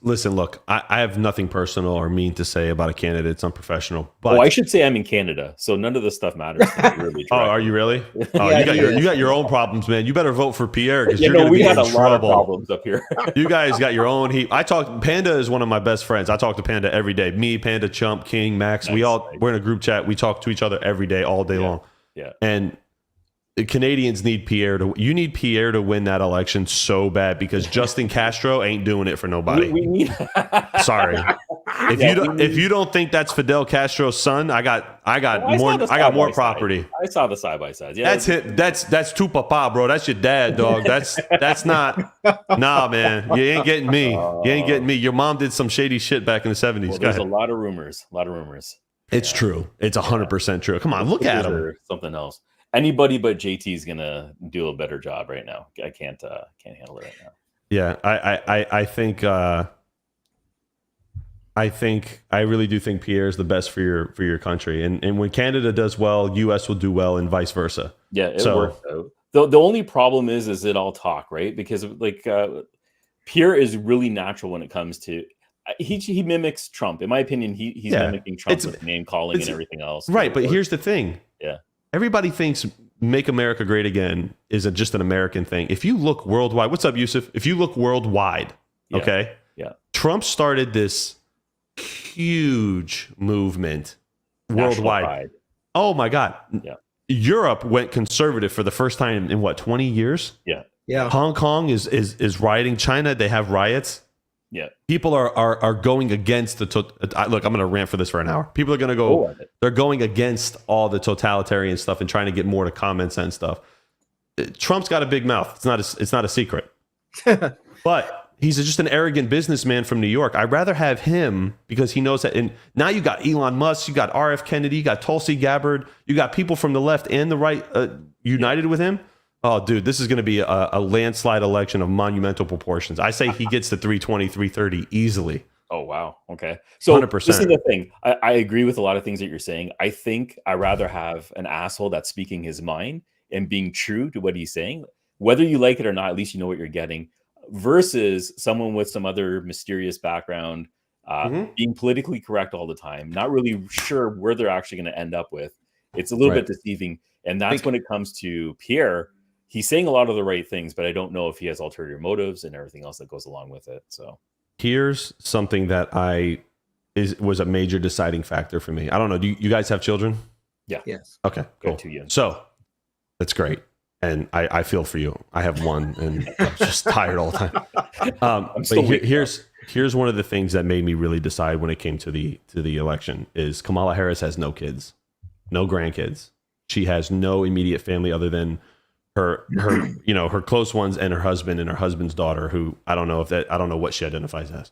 listen, look, I have nothing personal or mean to say about a candidate. It's unprofessional. But I should say I'm in Canada, so none of this stuff matters. Really. Oh, are you really? Oh, you got your own problems, man. You better vote for Pierre, because you're going to be in trouble. Lot of problems up here. You guys got your own heat. Panda is one of my best friends. I talk to Panda every day. Me, Panda, Chump, King, Max. We're in a group chat. We talk to each other every day, all day long. Yeah. And the Canadians need Pierre you need Pierre to win that election so bad, because Justin Castro ain't doing it for nobody. We need Sorry. If you don't think that's Fidel Castro's son, I got more property. I saw the side by sides. Yeah, that's it. That's tu papa, bro. That's your dad, dog. That's not. Nah, man. You ain't getting me. You ain't getting me. Your mom did some shady shit back in the 70s. Well, there's a lot of rumors. It's true. It's 100% true. Come on, look at him. Something else. Anybody but JT is gonna do a better job right now. I can't handle it right now. Yeah, I really do think Pierre is the best for your country, and when Canada does well, US will do well, and vice versa. Yeah, it works out. The only problem is it all talk, right? Because Pierre is really natural when it comes to. He mimics Trump. In my opinion, he's mimicking Trump with name calling and everything else. Right, but here's the thing. Yeah. Everybody thinks "Make America Great Again" is just an American thing. If you look worldwide, what's up, Yusuf? If you look worldwide, okay? Yeah. Trump started this huge movement worldwide. Oh my God. Yeah. Europe went conservative for the first time in 20 years? Yeah. Yeah. Hong Kong is rioting. China, they have riots. Yeah. People are going against look, I'm going to rant for this for an hour. People are going to go, they're going against all the totalitarian stuff and trying to get more to common sense stuff. Trump's got a big mouth. It's not a secret. But he's just an arrogant businessman from New York. I'd rather have him, because he knows that. And now you got Elon Musk, you got RF Kennedy, you got Tulsi Gabbard, you got people from the left and the right united with him. Oh, dude, this is going to be a landslide election of monumental proportions. I say he gets to 320, 330 easily. Oh, wow. Okay. So 100%. this is the thing. I agree with a lot of things that you're saying. I think I'd rather have an asshole that's speaking his mind and being true to what he's saying, whether you like it or not, at least you know what you're getting, versus someone with some other mysterious background, being politically correct all the time, not really sure where they're actually going to end up with. It's a little bit deceiving. And that's when it comes to Pierre. He's saying a lot of the right things, but I don't know if he has ulterior motives and everything else that goes along with it. So here's something that was a major deciding factor for me. I don't know. Do you guys have children? Yeah. Yes. Okay, cool. So that's great. And I feel for you. I have one and I'm just tired all the time. Here's one of the things that made me really decide when it came to the election is Kamala Harris has no kids, no grandkids. She has no immediate family other than her her close ones and her husband and her husband's daughter, who I don't know what she identifies as.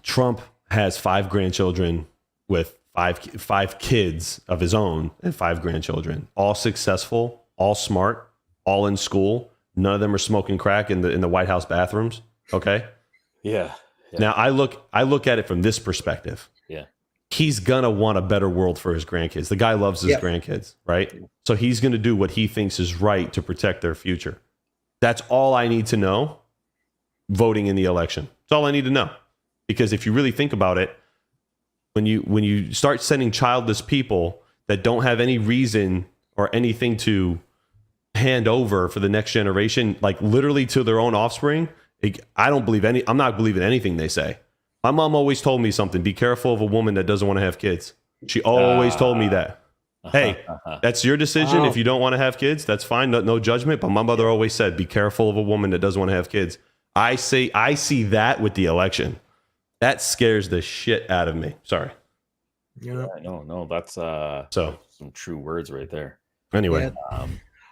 Trump has 5 grandchildren with five kids of his own and 5 grandchildren, all successful, all smart, all in school. None of them are smoking crack in the White House bathrooms. Okay. Yeah. Now I look at it from this perspective. Yeah. He's gonna want a better world for his grandkids. The guy loves his grandkids, right? So he's gonna do what he thinks is right to protect their future. That's all I need to know voting in the election. That's all I need to know. Because if you really think about it, when you start sending childless people that don't have any reason or anything to hand over for the next generation, like literally to their own offspring, I'm not believing anything they say. My mom always told me something. Be careful of a woman that doesn't want to have kids. She always told me that. Hey, that's your decision. If you don't want to have kids, that's fine. No judgment. But my mother always said, be careful of a woman that doesn't want to have kids. I see that with the election. That scares the shit out of me. Sorry. Yeah. No, that's some true words right there. Anyway. Yeah.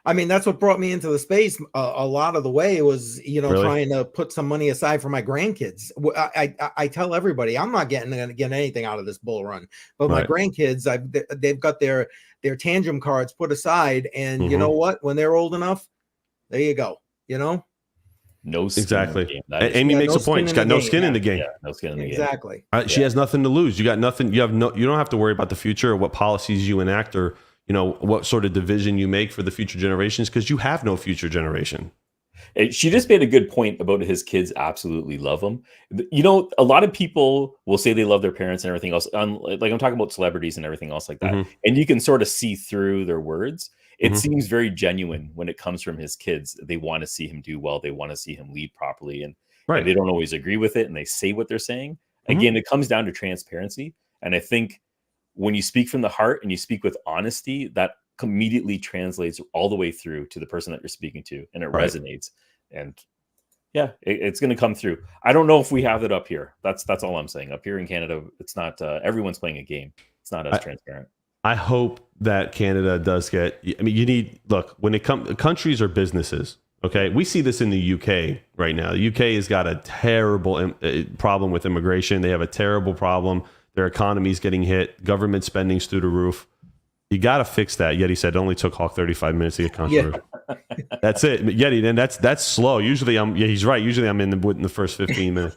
I mean, that's what brought me into the space. A lot of the way was, trying to put some money aside for my grandkids. I tell everybody I'm not going to get anything out of this bull run, but my grandkids, they've got their tantrum cards put aside, and you know what? When they're old enough, there you go. No skin exactly. In the game. Amy makes a point. She's got no skin in the game. Yeah, no skin in the game. Exactly. She has nothing to lose. You got nothing. You don't have to worry about the future or what policies you enact or what sort of division you make for the future generations, because you have no future generation. She just made a good point about his kids absolutely love him. A lot of people will say they love their parents and everything else. Like I'm talking about celebrities and everything else like that. And you can sort of see through their words. It seems very genuine when it comes from his kids. They want to see him do well. They want to see him lead properly. And they don't always agree with it. And they say what they're saying. Again, it comes down to transparency. And I think when you speak from the heart and you speak with honesty, that immediately translates all the way through to the person that you're speaking to, and it resonates. And it's going to come through. I don't know if we have it up here. That's all I'm saying. Up here in Canada, it's not. Everyone's playing a game. It's not as transparent. I hope that Canada does get. I mean, when it comes, countries are businesses. Okay, we see this in the UK right now. The UK has got a terrible problem with immigration. They have a terrible problem. Their economy is getting hit. Government spending's through the roof. You got to fix that. Yeti said it only took Hawk 35 minutes to get controversial. That's it. Yeti, then that's slow. Usually he's right. Usually I'm in the first 15 minutes.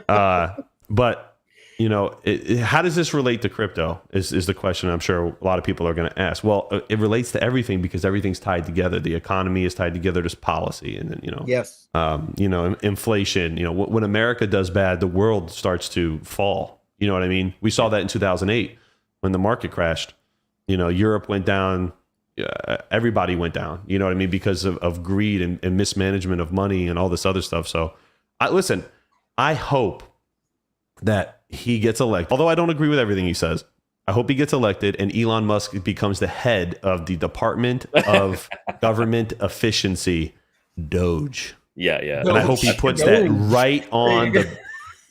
But how does this relate to crypto is the question I'm sure a lot of people are going to ask. Well, it relates to everything because everything's tied together. The economy is tied together to policy, and then inflation. When America does bad, the world starts to fall. You know what I mean? We saw that in 2008 when the market crashed. Europe went down. Everybody went down. You know what I mean? Because of greed and mismanagement of money and all this other stuff. So, I hope that he gets elected. Although I don't agree with everything he says, I hope he gets elected and Elon Musk becomes the head of the Department of Government Efficiency, Doge. Yeah. And I hope he puts that right on the.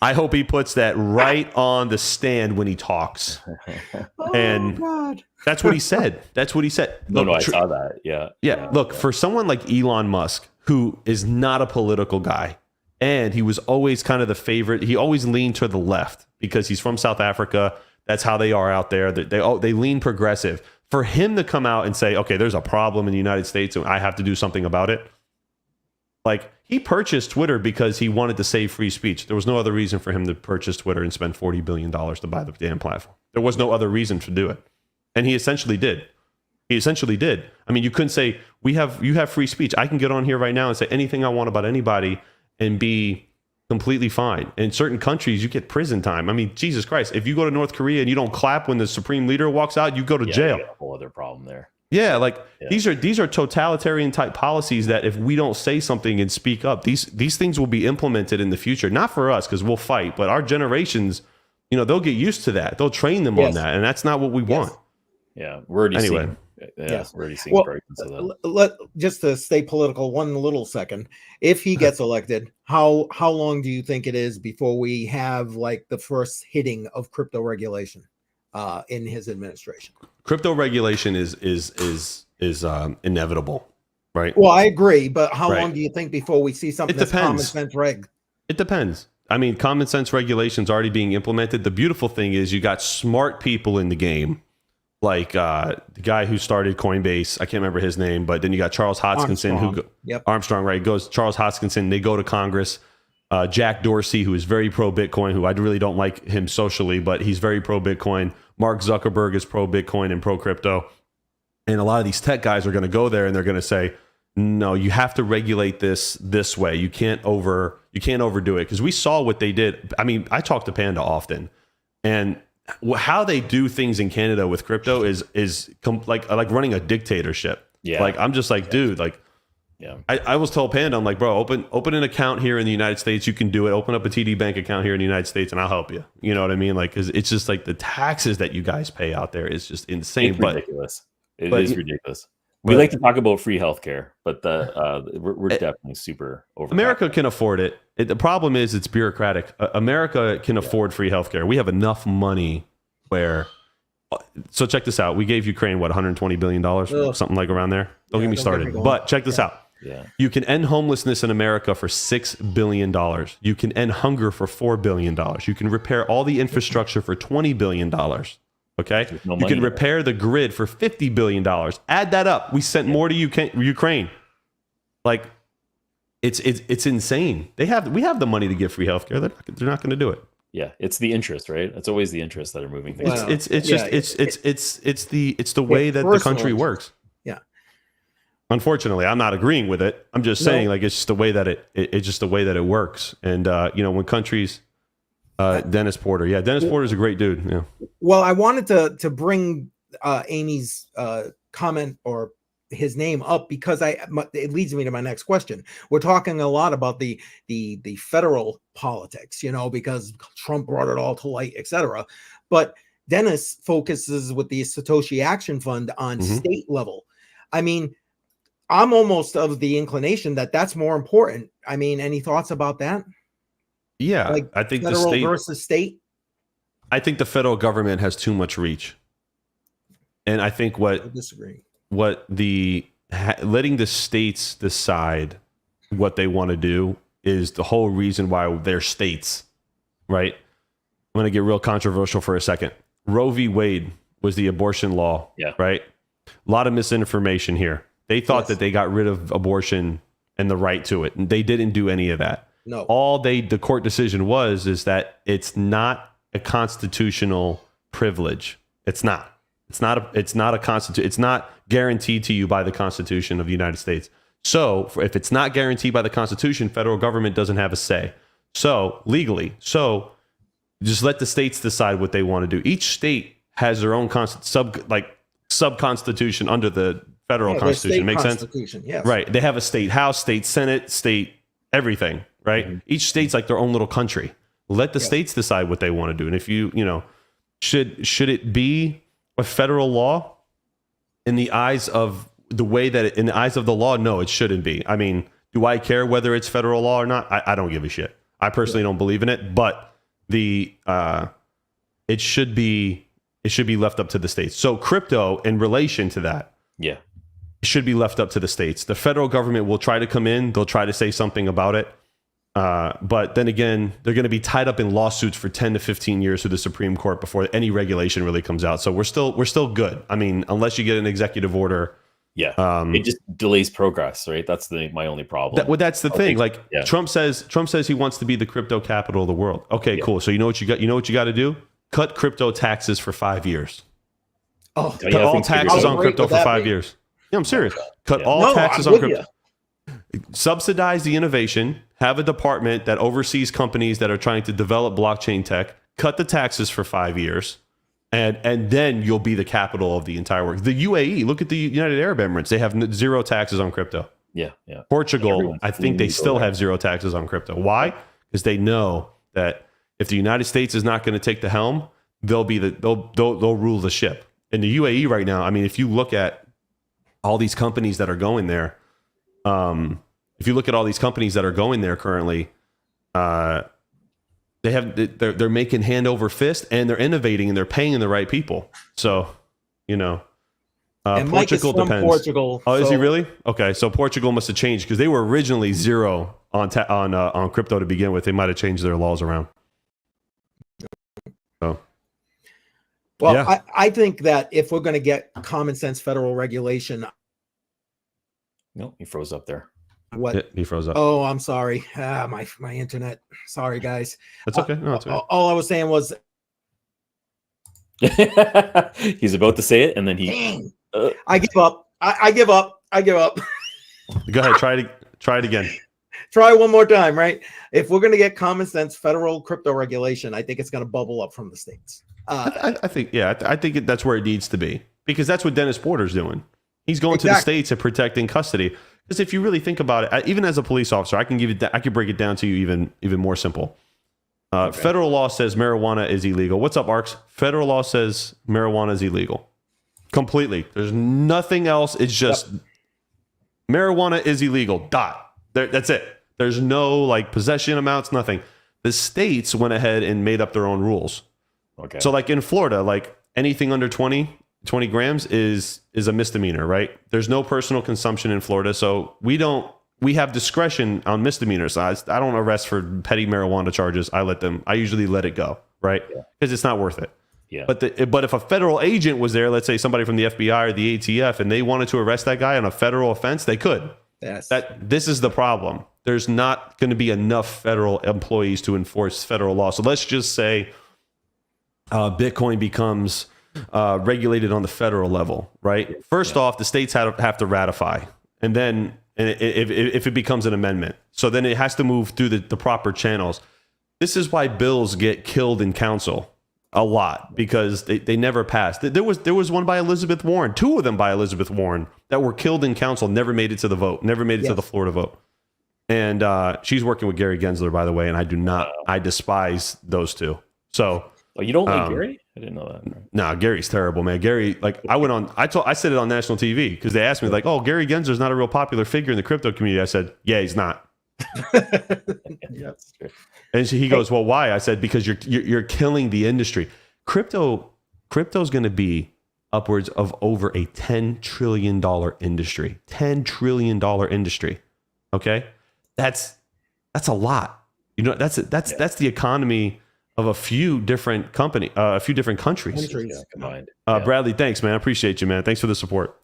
I hope he puts that right on the stand when he talks. God. That's what he said. Look, I saw that. Yeah. Look, for someone like Elon Musk, who is not a political guy, and he was always kind of the favorite. He always leaned to the left because he's from South Africa. That's how they are out there. They lean progressive. For him to come out and say, okay, there's a problem in the United States and I have to do something about it. Like, he purchased Twitter because he wanted to save free speech. There was no other reason for him to purchase Twitter and spend $40 billion to buy the damn platform. There was no other reason to do it. And he essentially did. I mean, you couldn't say, you have free speech. I can get on here right now and say anything I want about anybody and be completely fine. In certain countries, you get prison time. I mean, Jesus Christ, if you go to North Korea and you don't clap when the supreme leader walks out, you go to jail. You got a whole other problem there. Yeah, like these are totalitarian type policies that if we don't say something and speak up, these things will be implemented in the future. Not for us because we'll fight, but our generations, they'll get used to that. They'll train them on that, and that's not what we want. Yeah, we're already seeing. We're already seeing breakings of that. Just to stay political one little second, if he gets elected, how long do you think it is before we have like the first hitting of crypto regulation in his administration? Crypto regulation is inevitable, right? Well, I agree, but how long do you think before we see something that's common sense reg? It depends. I mean, common sense regulations already being implemented. The beautiful thing is you got smart people in the game, like the guy who started Coinbase. I can't remember his name, but then you got Charles Hoskinson, Armstrong, right? Charles Hoskinson. They go to Congress. Jack Dorsey, who is very pro Bitcoin, who I really don't like him socially, but he's very pro Bitcoin. Mark Zuckerberg is pro Bitcoin and pro crypto. And a lot of these tech guys are going to go there and they're going to say, no, you have to regulate this way. You can't overdo it. Because we saw what they did. I mean, I talk to Panda often, and how they do things in Canada with crypto is like running a dictatorship. Yeah. Like, I'm just like, dude, like, yeah. I was told Panda, I'm like, bro, open an account here in the United States. You can do it. Open up a TD Bank account here in the United States and I'll help you. You know what I mean? Like, 'cause it's just like the taxes that you guys pay out there is just insane. It's ridiculous. It is ridiculous. We like to talk about free healthcare, but we're definitely super over. America can afford it. The problem is it's bureaucratic. America can afford free healthcare. We have enough money where. So check this out. We gave Ukraine $120 billion, something like around there. Don't get me started. But check this out. Yeah. You can end homelessness in America for $6 billion. You can end hunger for $4 billion. You can repair all the infrastructure for $20 billion. Okay? You can repair the grid for $50 billion. Add that up. We sent more to Ukraine. Like, it's insane. We have the money to give free healthcare. They're not going to do it. Yeah, it's the interest, right? It's always the interest that are moving things. It's the way that the country works. Yeah. Unfortunately, I'm not agreeing with it. I'm just saying, like, it's just the way that it's just the way that it works. And when countries, Dennis Porter, Dennis Porter's a great dude. Yeah. Well, I wanted to bring Amy's comment or his name up because it leads me to my next question. We're talking a lot about the federal politics, because Trump brought it all to light, etc. But Dennis focuses with the Satoshi Action Fund on state level. I mean, I'm almost of the inclination that that's more important. I mean, any thoughts about that? Yeah, like I think federal the state versus state. I think the federal government has too much reach, and I think I disagree. Letting the states decide what they want to do is the whole reason why they're states, right? I'm going to get real controversial for a second. Roe v. Wade was the abortion law, right? A lot of misinformation here. They thought that they got rid of abortion and the right to it, and they didn't do any of that. No. The court decision is that it's not a constitutional privilege. It's not. It's not guaranteed to you by the Constitution of the United States. So if it's not guaranteed by the Constitution, federal government doesn't have a say. So legally, just let the states decide what they want to do. Each state has their own sub-constitution under the federal constitution. Makes sense? Yes. Right. They have a state house, state senate, state everything, right? Mm-hmm. Each state's like their own little country. Let the states decide what they want to do. And if should it be a federal law in the eyes of the law? No, it shouldn't be. I mean, do I care whether it's federal law or not? I don't give a shit. I personally don't believe in it, but it should be left up to the states. So crypto, in relation to that, it should be left up to the states. The federal government will try to come in. They'll try to say something about it. But then again, they're going to be tied up in lawsuits for 10 to 15 years through the Supreme Court before any regulation really comes out. So we're still good. I mean, unless you get an executive order Yeah, it just delays progress, right? That's my only problem. That's the thing. Like yeah. Trump says he wants to be the crypto capital of the world. Okay, cool. So you know what you got? You know what you got to do? Cut crypto taxes for 5 years. Oh, cut all taxes on crypto for 5 years. Yeah, I'm serious. Cut all taxes on crypto. Subsidize the innovation. Have a department that oversees companies that are trying to develop blockchain tech. Cut the taxes for 5 years. And then you'll be the capital of the entire world. The UAE, look at the United Arab Emirates. They have zero taxes on crypto. Yeah. Portugal, I think they still have zero taxes on crypto. Why? Because they know that if the United States is not going to take the helm, they'll rule the ship. In the UAE right now, I mean, if you look at all these companies that are going there, currently, they're making hand over fist, and they're innovating, and they're paying the right people. So, and Portugal depends. Portugal. Oh, is he really? Okay, so Portugal must have changed because they were originally zero on crypto to begin with. They might have changed their laws around. So, well, yeah. I think that if we're going to get common sense federal regulation, no, he froze up there. What? Yeah, he froze up. Oh, I'm sorry. My internet. Sorry, guys. That's okay. No, it's okay. All I was saying was he's about to say it, and then he. I give up. I give up. Go ahead. Try it again. Try one more time, right? If we're going to get common sense federal crypto regulation, I think it's going to bubble up from the states. I think that's where it needs to be, because that's what Dennis Porter's doing. He's going to the states and protecting custody. Because if you really think about it, even as a police officer, I can break it down to you even more simple. Federal law says marijuana is illegal. What's up, Arks? Federal law says marijuana is illegal. Completely. There's nothing else. It's just marijuana is illegal. That's it. There's no possession amounts, nothing. The states went ahead and made up their own rules. Okay. So in Florida, anything under 20 grams is a misdemeanor, right? There's no personal consumption in Florida, so we have discretion on misdemeanors. I don't arrest for petty marijuana charges. I usually let it go, right? Because it's not worth it. Yeah. But if a federal agent was there, let's say somebody from the FBI or the ATF, and they wanted to arrest that guy on a federal offense, they could. Yes. This is the problem. There's not going to be enough federal employees to enforce federal law. So let's just say Bitcoin becomes regulated on the federal level, right? First off, the states have to ratify, and then if it becomes an amendment, so then it has to move through the proper channels. This is why bills get killed in council a lot, because they never passed. There was one by Elizabeth Warren, two of them by Elizabeth Warren, that were killed in council, never made it to the vote, never made it to the Florida vote. And she's working with Gary Gensler, by the way, and I despise those two. So. Oh, you don't like Gary? I didn't know that. No, Gary's terrible, man. Gary, I said it on national TV because they asked me oh, Gary Gensler's not a real popular figure in the crypto community. I said, yeah, he's not. Yes. And he goes, well, why? I said, because you're killing the industry. Crypto's going to be upwards of over a $10 trillion industry. $10 trillion industry. Okay, that's a lot. That's the economy of a few different countries. Combined. Bradley, thanks, man. I appreciate you, man. Thanks for the support.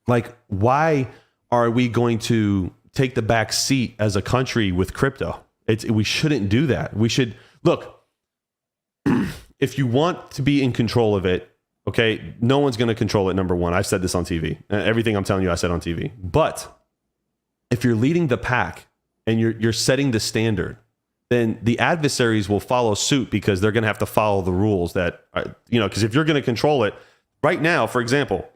Why are we going to take the back seat as a country with crypto? We shouldn't do that. We should look. If you want to be in control of it, okay, no one's going to control it. Number one, I've said this on TV. Everything I'm telling you, I said on TV. But if you're leading the pack and you're setting the standard, then the adversaries will follow suit, because they're going to have to follow the rules that, because if you're going to control it right now, for example,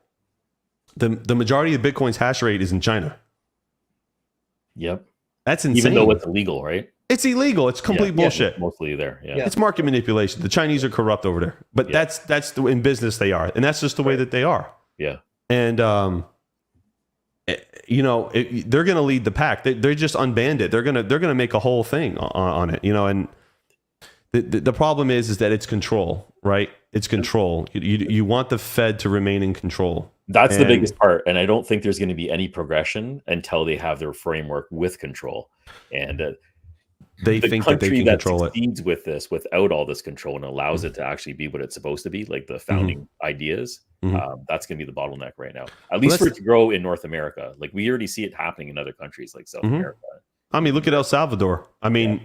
the majority of Bitcoin's hash rate is in China. Yep. That's insane. Even though it's illegal, right? It's illegal. It's complete bullshit. Mostly there. Yeah. It's market manipulation. The Chinese are corrupt over there, but that's in business they are. And that's just the way that they are. Yeah. And, they're going to lead the pack. They're just unbanned it. They're going to make a whole thing on it, and the problem is that it's control, right? It's control. You want the Fed to remain in control. That's the biggest part. And I don't think there's going to be any progression until they have their framework with control. And they the think that they country can that control it. succeeds with this without all this control and allows it to actually be what it's supposed to be, like the founding ideas. That's going to be the bottleneck right now, at least for it to grow in North America. Like we already see it happening in other countries like South America. I mean, look at El Salvador. I mean,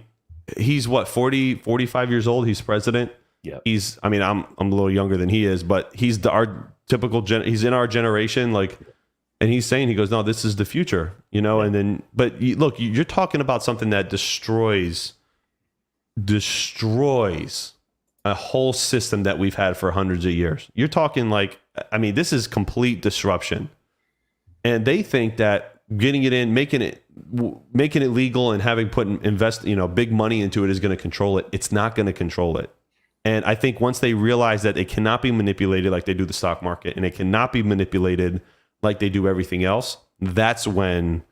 he's what, 40, 45 years old. He's president. Yeah. He's, I mean, I'm a little younger than he is, but he's our typical, he's in our generation. Like, and he's saying, he goes, no, this is the future, you know? And then, but look, you're talking about something that destroys a whole system that we've had for hundreds of years. You're talking like, I mean, this is complete disruption. And they think that getting it in, making it legal and having big money into it is going to control it. It's not going to control it. And I think once they realize that it cannot be manipulated like they do the stock market, and it cannot be manipulated like they do everything else, that's when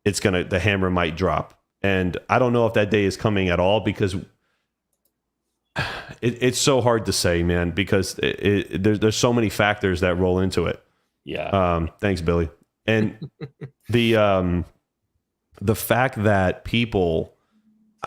the hammer might drop. And I don't know if that day is coming at all, because it's so hard to say, man, because there's so many factors that roll into it. Yeah. Thanks, Billy. And the fact that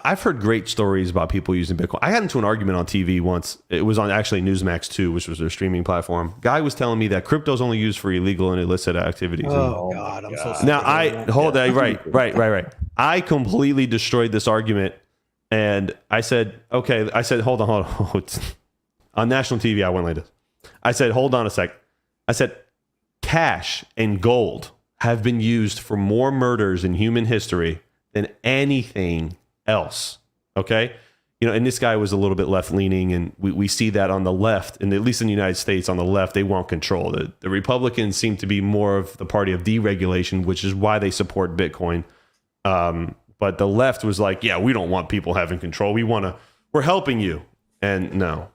I've heard great stories about people using Bitcoin. I got into an argument on TV once. It was on actually Newsmax 2, which was their streaming platform. Guy was telling me that crypto is only used for illegal and illicit activities. Oh God, I'm so sick. Now right. I completely destroyed this argument, and I said, hold on. On national TV, I went like this. I said, hold on a sec. I said, cash and gold have been used for more murders in human history than anything else. Okay. And this guy was a little bit left leaning, and we see that on the left, and at least in the United States, on the left, they want control. The Republicans seem to be more of the party of deregulation, which is why they support Bitcoin. But the left was like, yeah, we don't want people having control. We're helping you. And no,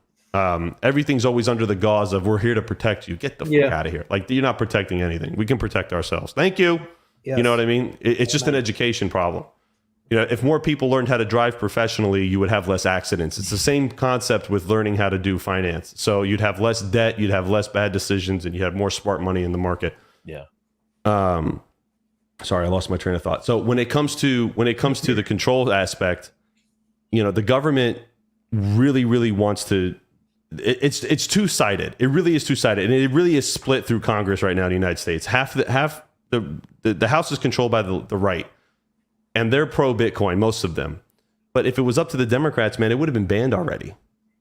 everything's always under the gauze of, we're here to protect you. Get the fuck out of here. Like, you're not protecting anything. We can protect ourselves. Thank you. Yes. You know what I mean? It's just an education problem. If more people learned how to drive professionally, you would have less accidents. It's the same concept with learning how to do finance. So you'd have less debt, you'd have less bad decisions, and you have more smart money in the market. Yeah. Sorry, I lost my train of thought. So when it comes to the control aspect, the government really, really wants to. It's two-sided. It really is two-sided, and it really is split through Congress right now in the United States. Half the House is controlled by the right, and they're pro-Bitcoin, most of them. But if it was up to the Democrats, man, it would have been banned already.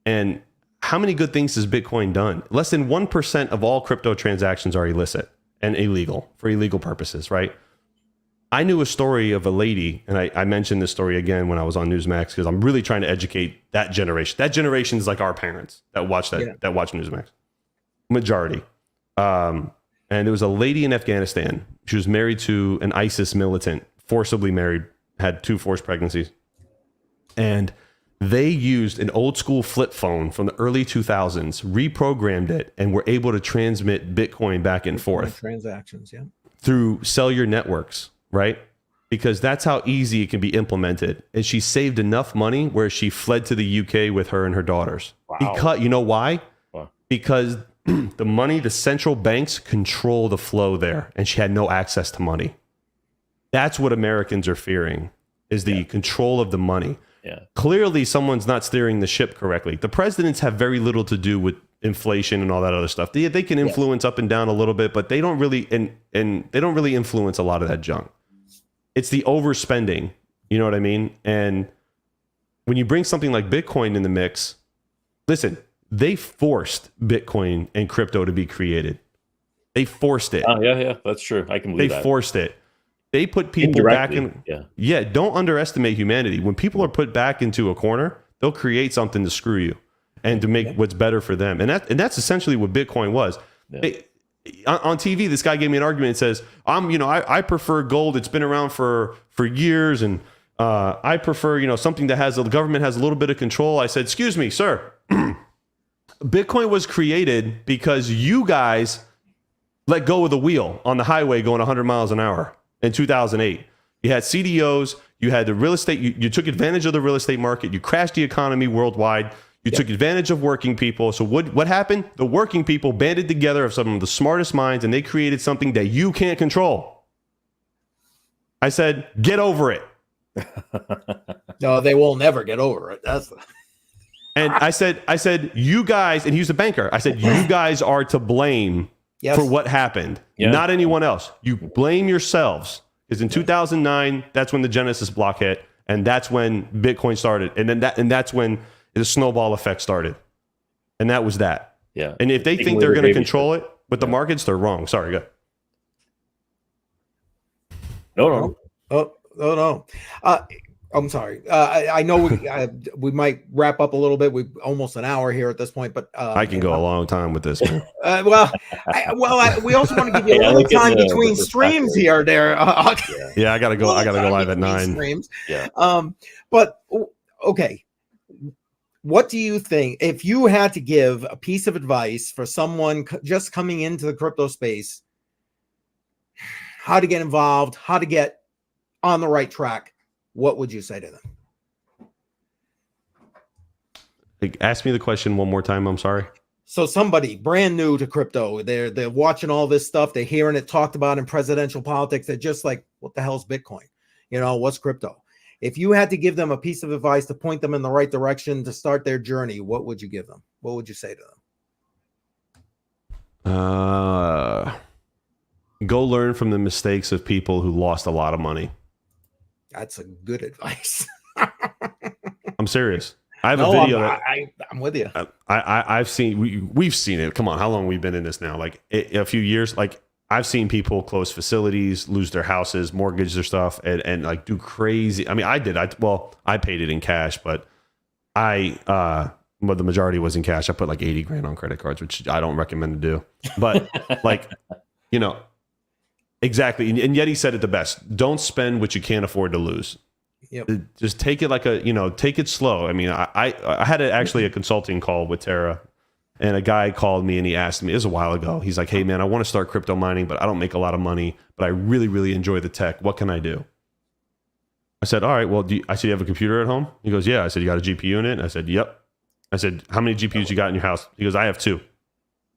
And how many good things has Bitcoin done? Less than 1% of all crypto transactions are illicit and illegal for illegal purposes, right? I knew a story of a lady, and I mentioned this story again when I was on Newsmax, because I'm really trying to educate that generation. That generation is like our parents that watch that watch Newsmax. Majority. And there was a lady in Afghanistan. She was married to an ISIS militant, forcibly married, had 2 forced pregnancies. And they used an old school flip phone from the early 2000s, reprogrammed it, and were able to transmit Bitcoin back and forth. Transactions, yeah. Through cellular networks, right? Because that's how easy it can be implemented. And she saved enough money where she fled to the UK with her and her daughters. Wow. Because, you know why? Wow. Because the central banks control the flow there, and she had no access to money. That's what Americans are fearing, is the control of the money. Yeah. Clearly, someone's not steering the ship correctly. The presidents have very little to do with inflation and all that other stuff. They can influence up and down a little bit, but they don't really and they don't really influence a lot of that junk. It's the overspending, you know what I mean? And when you bring something like Bitcoin in the mix, listen, they forced Bitcoin and crypto to be created. They forced it. Oh, yeah, that's true. I can believe that. They forced it. They put people back in. Yeah. Don't underestimate humanity. When people are put back into a corner, they'll create something to screw you and to make what's better for them. And that's essentially what Bitcoin was. Yeah. On TV, this guy gave me an argument and says, I prefer gold. It's been around for years. And I prefer, something that the government has a little bit of control. I said, excuse me, sir. Bitcoin was created because you guys let go of the wheel on the highway going 100 miles an hour in 2008. You had CDOs, you had the real estate, you took advantage of the real estate market, you crashed the economy worldwide, you took advantage of working people. So what happened? The working people banded together of some of the smartest minds, and they created something that you can't control. I said, get over it. No, they will never get over it. That's And I said, you guys, and he was a banker. I said, you guys are to blame for what happened, not anyone else. You blame yourselves. Because in 2009, that's when the Genesis block hit, and that's when Bitcoin started, and that's when the snowball effect started, and that was that. Yeah. And if they think they're going to control it with the markets, they're wrong. Sorry, go. No. No. I'm sorry. I know we might wrap up a little bit. We're almost an hour here at this point, but I can go a long time with this. Man. We also want to give you a little time between streams here. There. Yeah, I gotta go. I gotta go live at 9. Streams. Yeah. But okay. What do you think if you had to give a piece of advice for someone just coming into the crypto space? How to get involved? How to get on the right track? What would you say to them? Ask me the question one more time. I'm sorry. So somebody brand new to crypto, they're watching all this stuff. They're hearing it talked about in presidential politics. They're just like, what the hell's Bitcoin? What's crypto? If you had to give them a piece of advice to point them in the right direction to start their journey, what would you give them? What would you say to them? Go learn from the mistakes of people who lost a lot of money. That's a good advice. I'm serious. I have a video. I'm with you. I've seen. We've seen it. Come on, how long have we been in this now? Like a few years. Like I've seen people close facilities, lose their houses, mortgage their stuff, and like do crazy. I mean, I did. I paid it in cash, but the majority was in cash. I put like 80 grand on credit cards, which I don't recommend to do. But like, exactly. And yet he said it the best. Don't spend what you can't afford to lose. Yep. Just take it like take it slow. I mean, I had actually a consulting call with Terra, and a guy called me and he asked me, it was a while ago. He's like, hey man, I want to start crypto mining, but I don't make a lot of money, but I really, really enjoy the tech. What can I do? I said, all right, well, I said, you have a computer at home? He goes, yeah. I said, you got a GPU in it? I said, yep. I said, how many GPUs you got in your house? He goes, I have 2.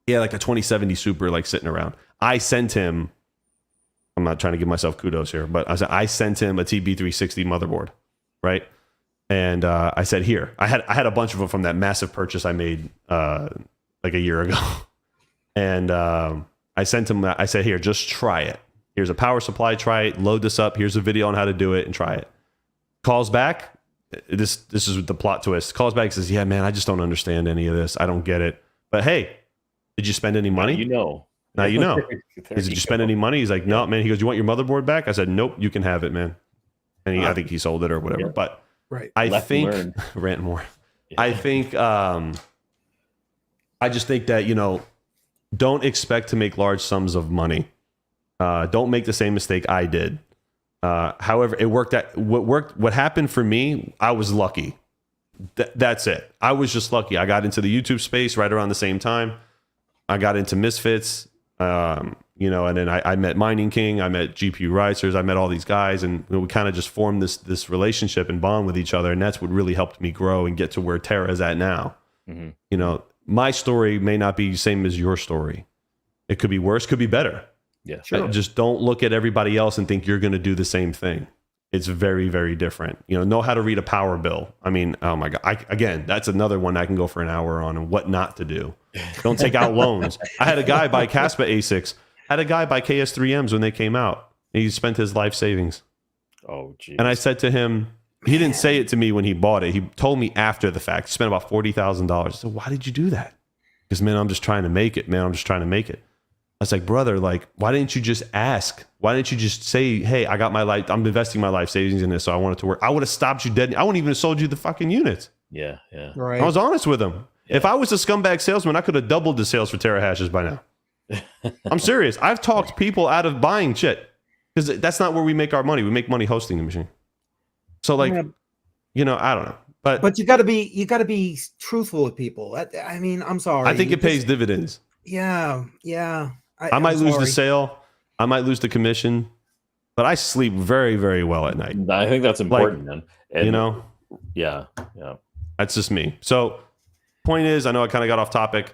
He had like a 2070 Super like sitting around. I sent him, I'm not trying to give myself kudos here, but I sent him a TB360 motherboard, right? And I said, here, I had a bunch of them from that massive purchase I made like a year ago. And I sent him, I said, here, just try it. Here's a power supply, try it, load this up. Here's a video on how to do it and try it. Calls back. This is the plot twist. Calls back and says, yeah, man, I just don't understand any of this. I don't get it. But hey, did you spend any money? Now you know. Did you spend any money? He's like, no, man. He goes, you want your motherboard back? I said, nope, you can have it, man. And I think he sold it or whatever. Yeah. But right. I think rant more. Yeah. I think I just think that, don't expect to make large sums of money. Don't make the same mistake I did. However, it worked. What happened for me, I was lucky. That's it. I was just lucky. I got into the YouTube space right around the same time. I got into Misfits. And then I met Mining King, I met GPU Risers, I met all these guys, and we kind of just formed this relationship and bond with each other, and that's what really helped me grow and get to where Terra is at now. Mm-hmm. My story may not be the same as your story. It could be worse, could be better. Yeah, sure. Just don't look at everybody else and think you're going to do the same thing. It's very, very different. Know how to read a power bill. I mean, oh my God. Again, that's another one I can go for an hour on, and what not to do. Don't take out loans. I had a guy buy Caspa ASICs. Had a guy buy KS3Ms when they came out. He spent his life savings. Oh, geez. And I said to him, he didn't say it to me when he bought it. He told me after the fact. He spent about $40,000. I said, why did you do that? Because, man, I'm just trying to make it. I was like, brother, why didn't you just ask? Why didn't you just say, hey, I'm investing my life savings in this, so I want it to work. I would have stopped you dead. I wouldn't even have sold you the fucking units. Yeah. Right. I was honest with him. Yeah. If I was a scumbag salesman, I could have doubled the sales for Terahashes by now. I'm serious. I've talked people out of buying shit because that's not where we make our money. We make money hosting the machine. So I don't know. But you got to be truthful with people. I mean, I'm sorry. I think it pays dividends. Yeah. I might lose the sale. I might lose the commission, but I sleep very, very well at night. I think that's important, man. And, Yeah. That's just me. So point is, I know I kind of got off topic.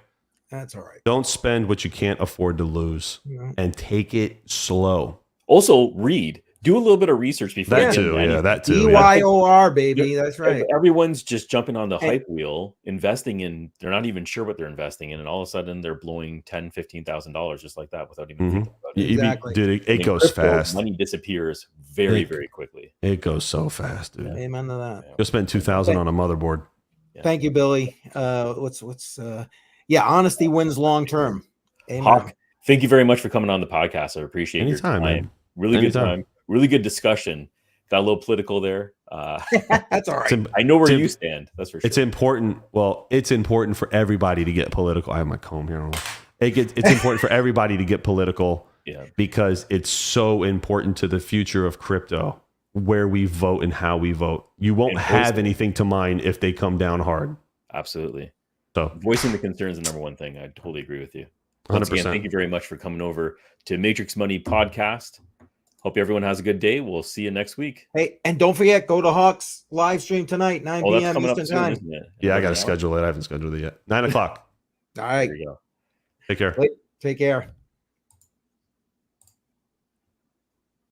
That's all right. Don't spend what you can't afford to lose and take it slow. Also read. do a little bit of research before That you too, get into yeah, anything. that too. EYOR, baby. That's right. Everyone's just jumping on the hype wheel, investing in. They're not even sure what they're investing in, and all of a sudden they're blowing $10,000-$15,000 just like that without even thinking about it. Exactly. Dude, it goes crypto, fast. Money disappears very quickly. It goes so fast, dude. Amen to that. You'll spend $2,000 on a motherboard. Yeah. Thank you, Billy. Honesty wins long term. Amen. Hawk, thank you very much for coming on the podcast. I appreciate your time. Man. Really good time. Really good discussion. Got a little political there. That's all right. I know where you stand. That's for sure. It's important. Well, it's important for everybody to get political. I have my comb here. It's important for everybody to get political. Yeah. Because it's so important to the future of crypto, where we vote and how we vote. You won't have anything to mine if they come down hard. Absolutely. So voicing the concerns is the number one thing. I totally agree with you. 100%. Once again, thank you very much for coming over to Matrix Money Podcast. Hope everyone has a good day. We'll see you next week. Hey, and don't forget, go to Hawk's live stream tonight, 9 p.m. Eastern time. Yeah, I got to schedule it. I haven't scheduled it yet. 9 o'clock. All right. There you go. Take care. Take care.